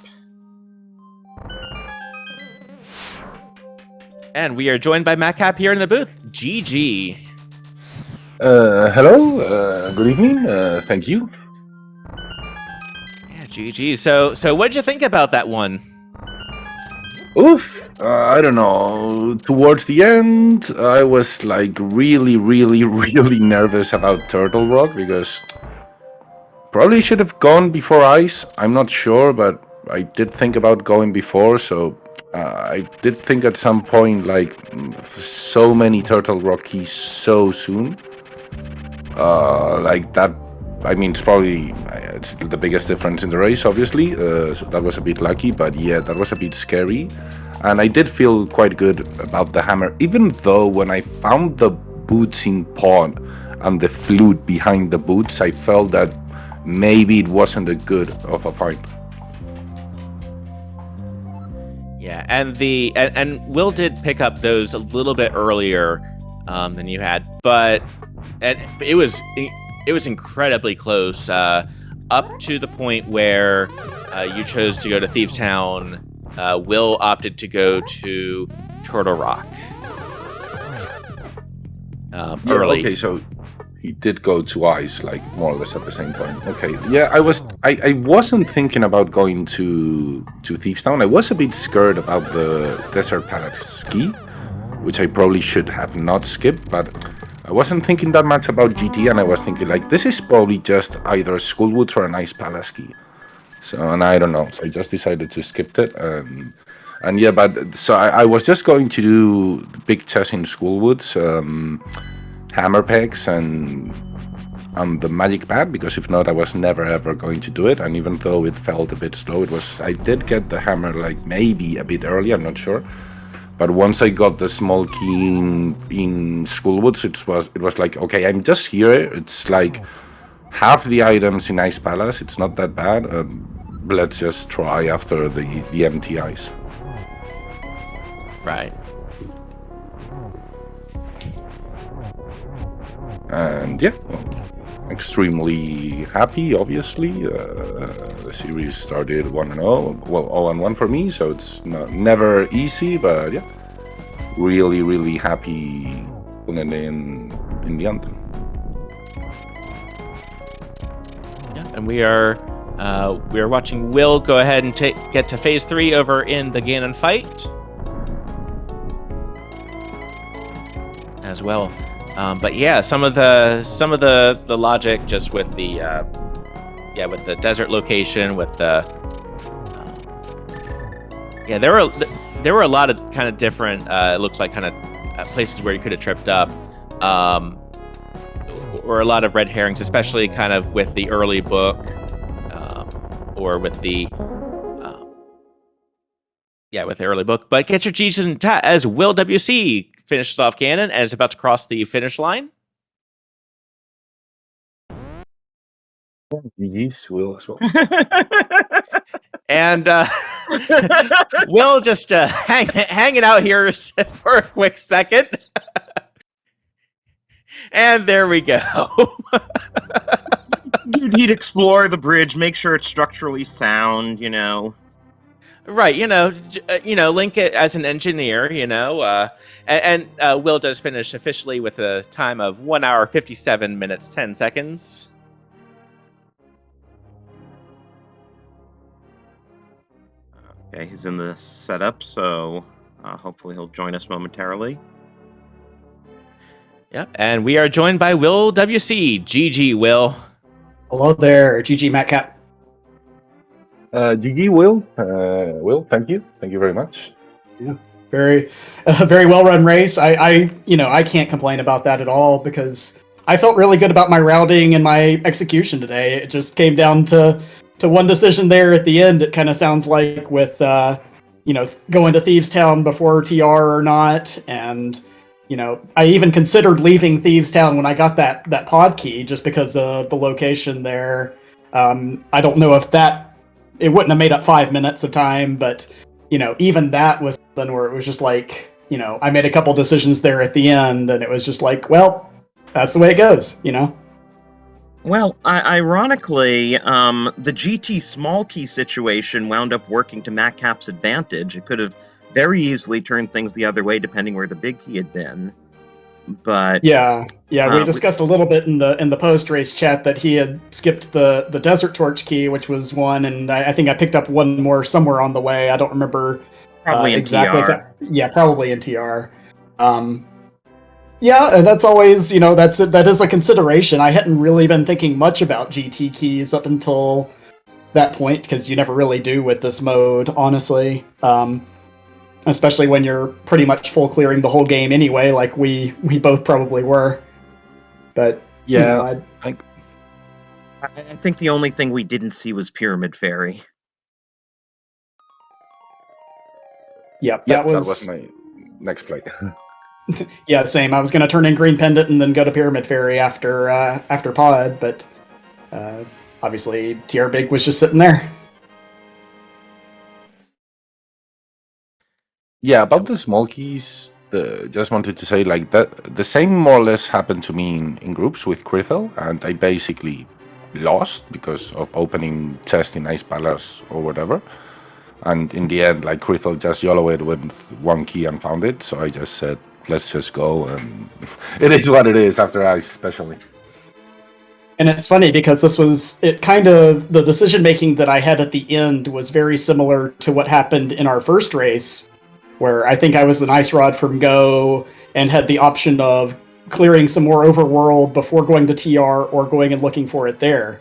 And we are joined by Matkap here in the booth. GG. Hello. Good evening. Thank you. Yeah, GG. So what did you think about that one? Oof. I don't know. Towards the end, I was like really nervous about Turtle Rock because probably should have gone before Ice. I'm not sure, but I did think about going before. So I did think at some point, like, so many Turtle Rock keys so soon. Like that. I mean, it's the biggest difference in the race, obviously. So that was a bit lucky, but yeah, that was a bit scary. And I did feel quite good about the hammer, even though when I found the boots in pawn and the flute behind the boots, I felt that maybe it wasn't a good of a fight. Yeah, and and Will did pick up those a little bit earlier than you had, but it was incredibly close up to the point where you chose to go to Thieves Town. Will opted to go to Turtle Rock early. Okay, so he did go to Ice, like, more or less at the same point. Okay, yeah, I wasn't thinking about going to Thieves Town. I was a bit scared about the Desert Palace ski, which I probably should have not skipped, but I wasn't thinking that much about GT, and I was thinking, like, this is probably just either Schoolwoods or a nice Palace ski. So, and I don't know, so I just decided to skip it. And yeah, but so I was just going to do big chess in Schoolwoods, hammer pegs, and the magic pad, because if not, I was never ever going to do it. And even though it felt a bit slow, I did get the hammer like maybe a bit early, I'm not sure. But once I got the small key in Schoolwoods, it was like, okay, I'm just here. It's like half the items in Ice Palace. It's not that bad. Let's just try after the empty ice. Right. And yeah, extremely happy, obviously. The series started 1-0. Well, 0-1 for me, so it's never easy, but yeah, really happy putting it in the end. Yeah, and we are watching Will go ahead and get to phase 3 over in the Ganon fight as well. But yeah, some of the logic just with the with the desert location, with the there were a lot of kind of different it looks like kind of places where you could have tripped up, or a lot of red herrings, especially kind of with the early book, or with the with the early book. But get your G's in chat as Will WC finishes off Ganon and is about to cross the finish line. GG's, Will as well. And Will just hanging out here for a quick second. And there we go. Dude, he'd explore the bridge, make sure it's structurally sound, you know. Right, Link it as an engineer, and Will does finish officially with a time of 1 hour, 57 minutes, 10 seconds. Okay, he's in the setup, so hopefully he'll join us momentarily. Yep, and we are joined by Will WC. GG, Will. Hello there, GG Matkap. GG, Will. Will, thank you very much. Yeah. Very, very well run race. I can't complain about that at all because I felt really good about my routing and my execution today. It just came down to one decision there at the end. It kind of sounds like with going to Thieves Town before TR or not, and I even considered leaving Thieves Town when I got that pod key just because of the location there. I don't know if it wouldn't have made up 5 minutes of time, but even that was something where it was just like, I made a couple decisions there at the end, and it was just like, well, that's the way it goes, Well, ironically, the GT small key situation wound up working to Matkap's advantage. It could have very easily turned things the other way, depending where the big key had been. But yeah, we discussed a little bit in the post race chat that he had skipped the Desert Torch key, which was one, and I think I picked up one more somewhere on the way. I don't remember probably in exactly. TR. Probably in TR. Yeah, and that's always, that is a consideration. I hadn't really been thinking much about GT keys up until that point, because you never really do with this mode, honestly. Especially when you're pretty much full clearing the whole game anyway, like we both probably were. But, yeah, I think the only thing we didn't see was Pyramid Fairy. Yep, that was my next play. Yeah, same. I was going to turn in Green Pendant and then go to Pyramid Fairy after Pod, but obviously TR Big was just sitting there. Yeah, about the small keys, just wanted to say like that the same more or less happened to me in groups with Crithel, and I basically lost because of opening chest in Ice Palace or whatever. And in the end, like Crithel just YOLO'd with one key and found it, so I just said, let's just go, and it is what it is after Ice, especially. And it's funny because the decision making that I had at the end was very similar to what happened in our first race, where I think I was an Ice Rod from Go and had the option of clearing some more overworld before going to TR or going and looking for it there.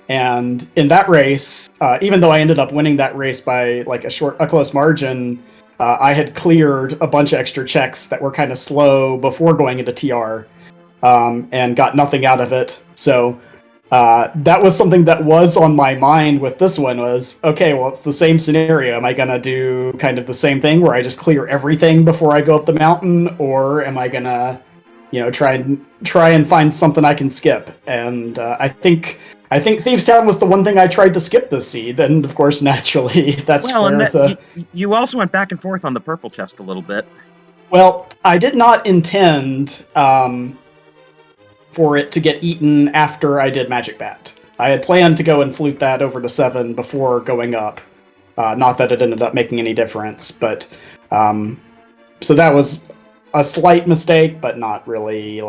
And in that race, even though I ended up winning that race by like a close margin, I had cleared a bunch of extra checks that were kind of slow before going into TR, and got nothing out of it. So that was something that was on my mind with this one was, okay, well, it's the same scenario. Am I going to do kind of the same thing where I just clear everything before I go up the mountain? Or am I going to, try and find something I can skip? And I think Thieves Town was the one thing I tried to skip this seed, and of course, naturally, that's you also went back and forth on the purple chest a little bit. Well, I did not intend for it to get eaten after I did Magic Bat. I had planned to go and flute that over to 7 before going up. Not that it ended up making any difference, but so that was a slight mistake, but not really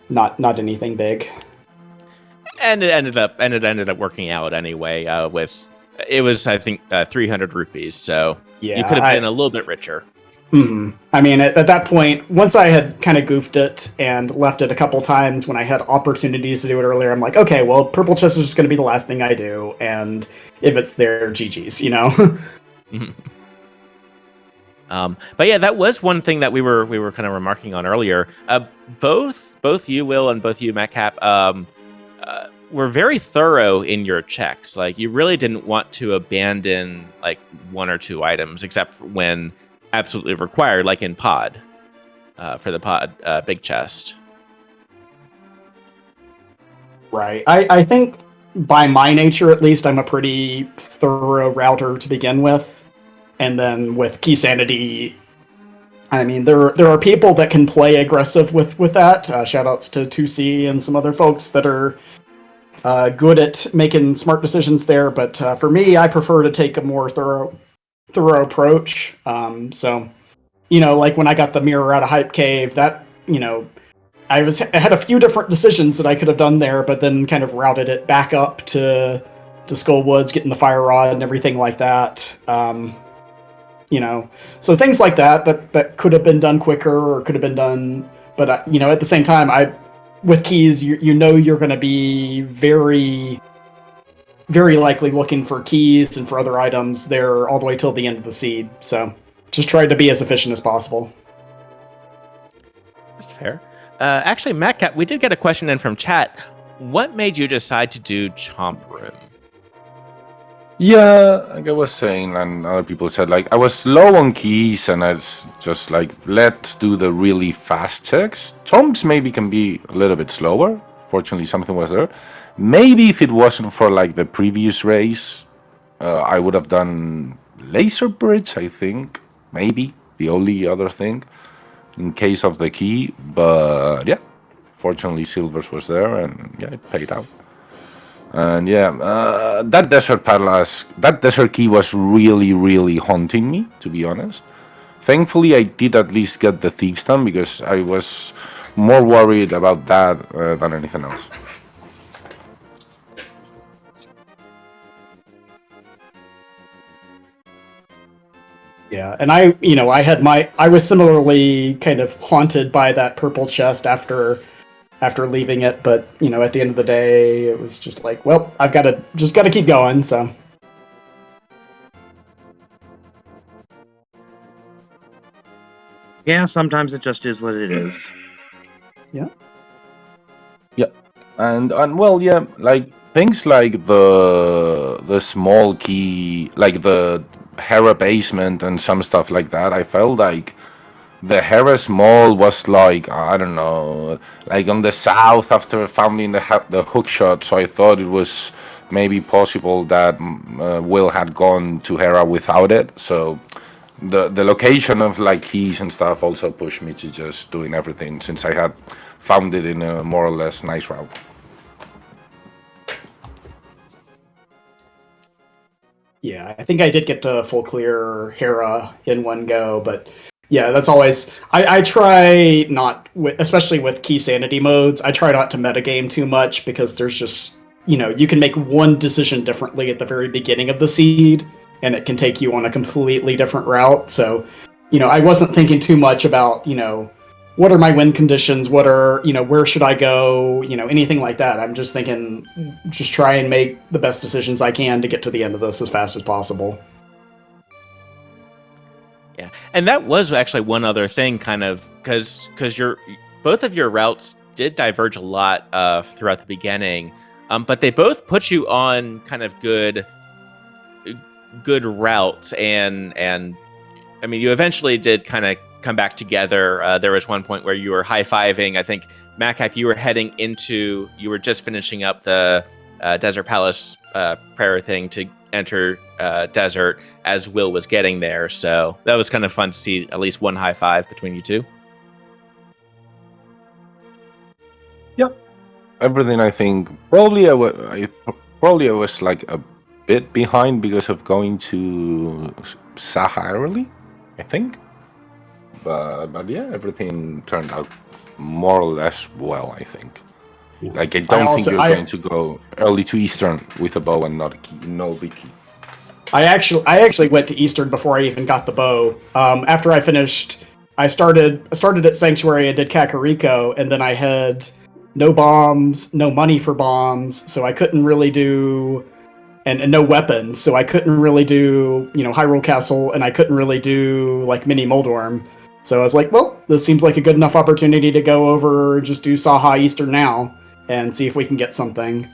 not anything big. And it ended up working out anyway. It was, I think, 300 rupees. So yeah, you could have been a little bit richer. Mm-hmm. I mean, at that point, once I had kind of goofed it and left it a couple times when I had opportunities to do it earlier, I'm like, okay, well, purple chest is just going to be the last thing I do, and if it's there, GG's, But yeah, that was one thing that we were kind of remarking on earlier. Both you, Will, and both you, Matkap, were very thorough in your checks. Like, you really didn't want to abandon like one or two items, except when absolutely required, like in Pod, for the Pod big chest. Right. I think by my nature, at least, I'm a pretty thorough router to begin with. And then with Key Sanity, I mean, there are people that can play aggressive with that. Shoutouts to 2C and some other folks that are good at making smart decisions there. But for me, I prefer to take a more thorough approach. So, like when I got the mirror out of Hype Cave, that, I had a few different decisions that I could have done there, but then kind of routed it back up to Skull Woods, getting the Fire Rod and everything like that. So things like that could have been done quicker or could have been done, but at the same time, with keys, you're going to be very, very likely looking for keys and for other items there all the way till the end of the seed. So just tried to be as efficient as possible. That's fair. Actually, Matkap, we did get a question in from chat. What made you decide to do Chomp Room? Yeah, like I was saying, and other people said, like, I was low on keys, and I was just like, let's do the really fast checks. Chomps maybe can be a little bit slower. Fortunately, something was there. Maybe if it wasn't for like the previous race, I would have done Laser Bridge, I think. Maybe the only other thing in case of the key. But yeah, fortunately, Silvers was there, and yeah, it paid out. And yeah, that desert key was really, really haunting me, to be honest. Thankfully, I did at least get the Thieves' Town because I was more worried about that than anything else. Yeah, and I was similarly kind of haunted by that purple chest after leaving it, but at the end of the day, it was just like, well, I've got to keep going. So Yeah, sometimes it just is what it is. yeah, and well, yeah, like things like the small key, like the Hera basement and some stuff like that. I felt like the Hera Mall was like, I don't know, like on the south after founding the hook shot. So I thought it was maybe possible that Will had gone to Hera without it. So the location of like keys and stuff also pushed me to just doing everything since I had found it in a more or less nice route. yeah, I think I did get to full clear Hera in one go, but yeah, that's always I try not, especially with key sanity modes. I try not to metagame too much because there's just you can make one decision differently at the very beginning of the seed, and it can take you on a completely different route. So, I wasn't thinking too much about what are my win conditions, what are where should I go, anything like that. I'm just thinking, just try and make the best decisions I can to get to the end of this as fast as possible. Yeah, and that was actually one other thing, kind of, because both of your routes did diverge a lot throughout the beginning, but they both put you on kind of good routes, and I mean, you eventually did kind of come back together. There was one point where you were high-fiving. I think, Matkap, you were just finishing up the Desert Palace prayer thing to enter Desert as Will was getting there. So that was kind of fun to see at least one high five between you two. Yep. Everything, I think, probably I was like a bit behind because of going to Saha early, I think. But yeah, everything turned out more or less well, I think. Like, I don't think you're going to go early to Eastern with a bow and not a key, no big key. I actually went to Eastern before I even got the bow. After I finished, I started at Sanctuary and did Kakariko, and then I had no bombs, no money for bombs, so I couldn't really do, and no weapons, so I couldn't really do, Hyrule Castle, and I couldn't really do like Mini Moldorm. So I was like, well, this seems like a good enough opportunity to go over, just do Saha Eastern now, and see if we can get something.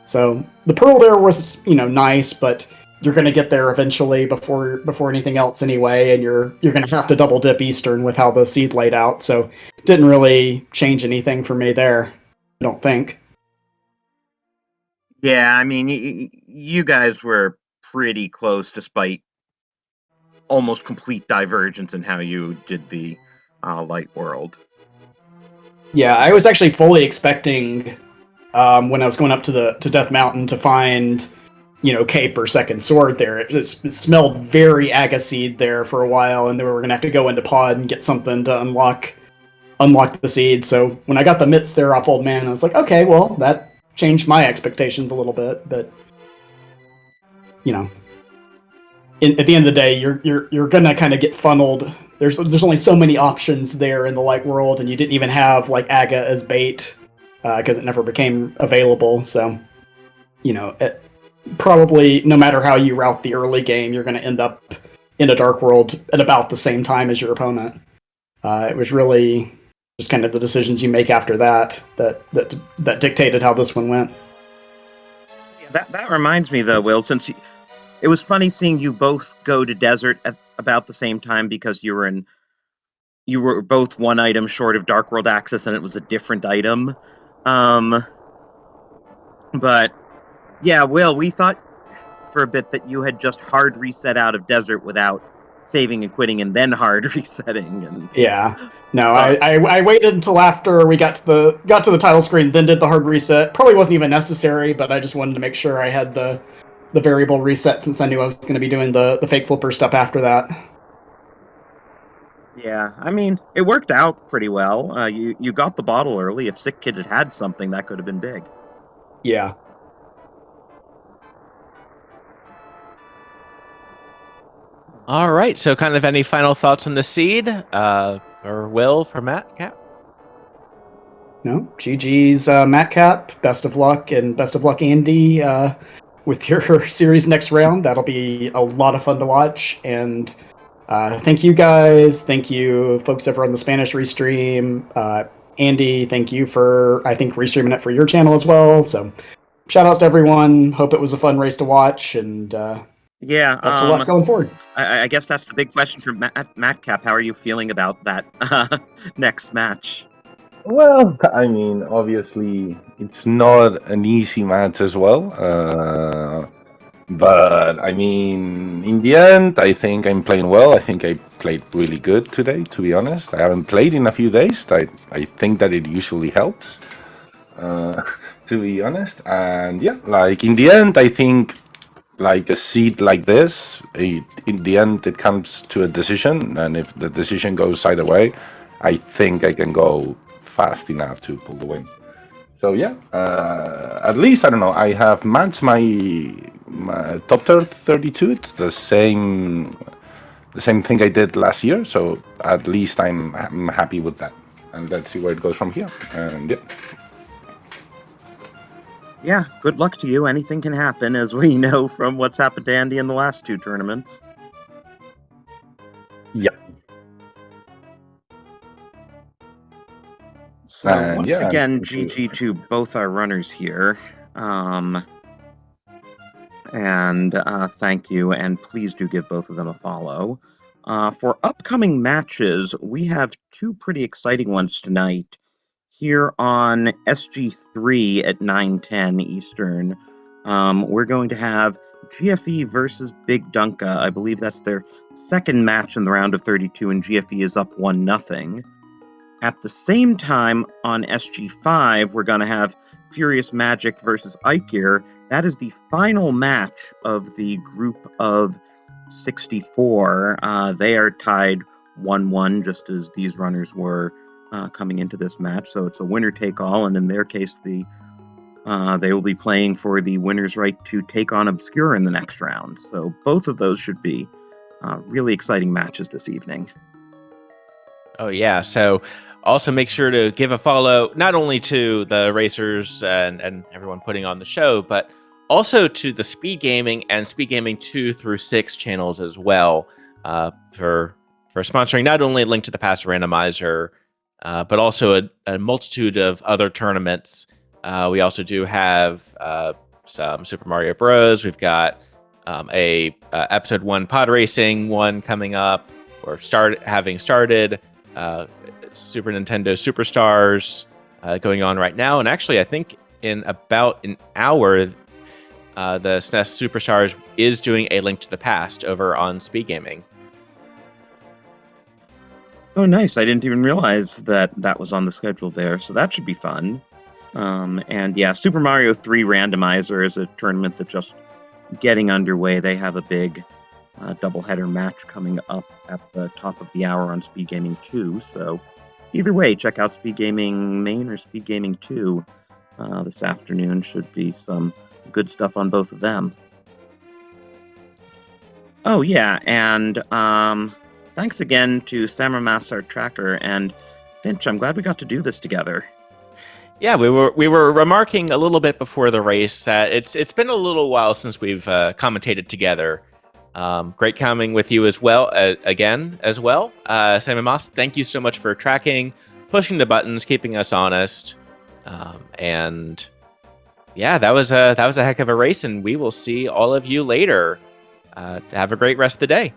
So the Pearl there was, nice, but you're going to get there eventually before anything else anyway, and you're going to have to double dip Eastern with how the seed laid out. So it didn't really change anything for me there, I don't think. Yeah, I mean, you guys were pretty close despite almost complete divergence in how you did the Light World. Yeah, I was actually fully expecting when I was going up to Death Mountain to find Cape or Second Sword there. It smelled very Agaseed there for a while, and then we were gonna have to go into Pod and get something to unlock the seed. So when I got the mitts there off Old Man, I was like, okay, well, that changed my expectations a little bit. But at the end of the day, you're gonna kind of get funneled. There's only so many options there in the Light World, and you didn't even have like Aga as bait because it never became available. So probably, no matter how you route the early game, you're going to end up in a dark world at about the same time as your opponent. It was really just kind of the decisions you make after that dictated how this one went. Yeah, that reminds me, though, Will, since it was funny seeing you both go to desert at about the same time because you were both one item short of Dark World access and it was a different item. But yeah, Will, we thought for a bit that you had just hard reset out of desert without saving and quitting and then hard resetting. And Yeah. No, I waited until after we got to the title screen, then did the hard reset. Probably wasn't even necessary, but I just wanted to make sure I had the variable reset since I knew I was going to be doing the fake flipper stuff after that. yeah, I mean, it worked out pretty well. You got the bottle early. If Sick Kid had something, that could have been big. Yeah. All right. So, kind of any final thoughts on the seed, or Will for Matkap? No, GG's Matkap. Best of luck, and best of luck, Andy, with your series next round. That'll be a lot of fun to watch. And thank you guys. Thank you, folks over on the Spanish restream. Andy, thank you for, I think, restreaming it for your channel as well. So, shout outs to everyone. Hope it was a fun race to watch, and yeah, best of luck going forward. I guess that's the big question for Matkap. How are you feeling about that next match? Well, I mean, obviously, it's not an easy match as well. But I mean, in the end, I think I'm playing well. I think I played really good today, to be honest. I haven't played in a few days. I think that it usually helps, to be honest. And yeah, like in the end, I think like a seed like this, in the end, it comes to a decision. And if the decision goes either way, I think I can go fast enough to pull the win. So yeah, at least I don't know. I have matched my top tier 32. It's the same thing I did last year. So at least I'm happy with that. And let's see where it goes from here. And yeah. Yeah, good luck to you. Anything can happen, as we know from what's happened to Andy in the last two tournaments. Yeah. So once again, GG to both our runners here. And thank you, and please do give both of them a follow. For upcoming matches, we have two pretty exciting ones tonight. Here on SG3 at 9:10 Eastern, we're going to have GFE versus Big Dunka. I believe that's their second match in the round of 32, and GFE is up 1-0. At the same time, on SG5, we're going to have Furious Magic versus Ikir. That is the final match of the group of 64. They are tied 1-1, just as these runners were coming into this match. So it's a winner-take-all, and in their case, they will be playing for the winner's right to take on Obscure in the next round. So both of those should be really exciting matches this evening. Oh, yeah. So also make sure to give a follow, not only to the racers and everyone putting on the show, but also to the SpeedGaming and SpeedGaming 2 through 6 channels as well, for sponsoring not only Link to the Past Randomizer, but also a multitude of other tournaments. We also do have some Super Mario Bros. We've got a episode 1 pod racing one coming up, or having started. Super Nintendo Superstars going on right now, and actually I think in about an hour the SNES Superstars is doing a Link to the Past over on SpeedGaming. Oh, nice. I didn't even realize that was on the schedule there, so that should be fun. And yeah, Super Mario 3 Randomizer is a tournament that's just getting underway. They have a big doubleheader match coming up at the top of the hour on SpeedGaming 2. So either way, check out SpeedGaming Main or SpeedGaming 2 this afternoon. Should be some good stuff on both of them. Oh yeah, and thanks again to Samra Massar Tracker and Finch. I'm glad we got to do this together. Yeah, we were remarking a little bit before the race that it's been a little while since we've commentated together. Great coming with you as well again as well. Simon Moss, thank you so much for tracking, pushing the buttons, keeping us honest, and yeah, that was a heck of a race, and we will see all of you later. Have a great rest of the day.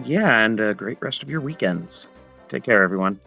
Yeah, and a great rest of your weekends. Take care, everyone.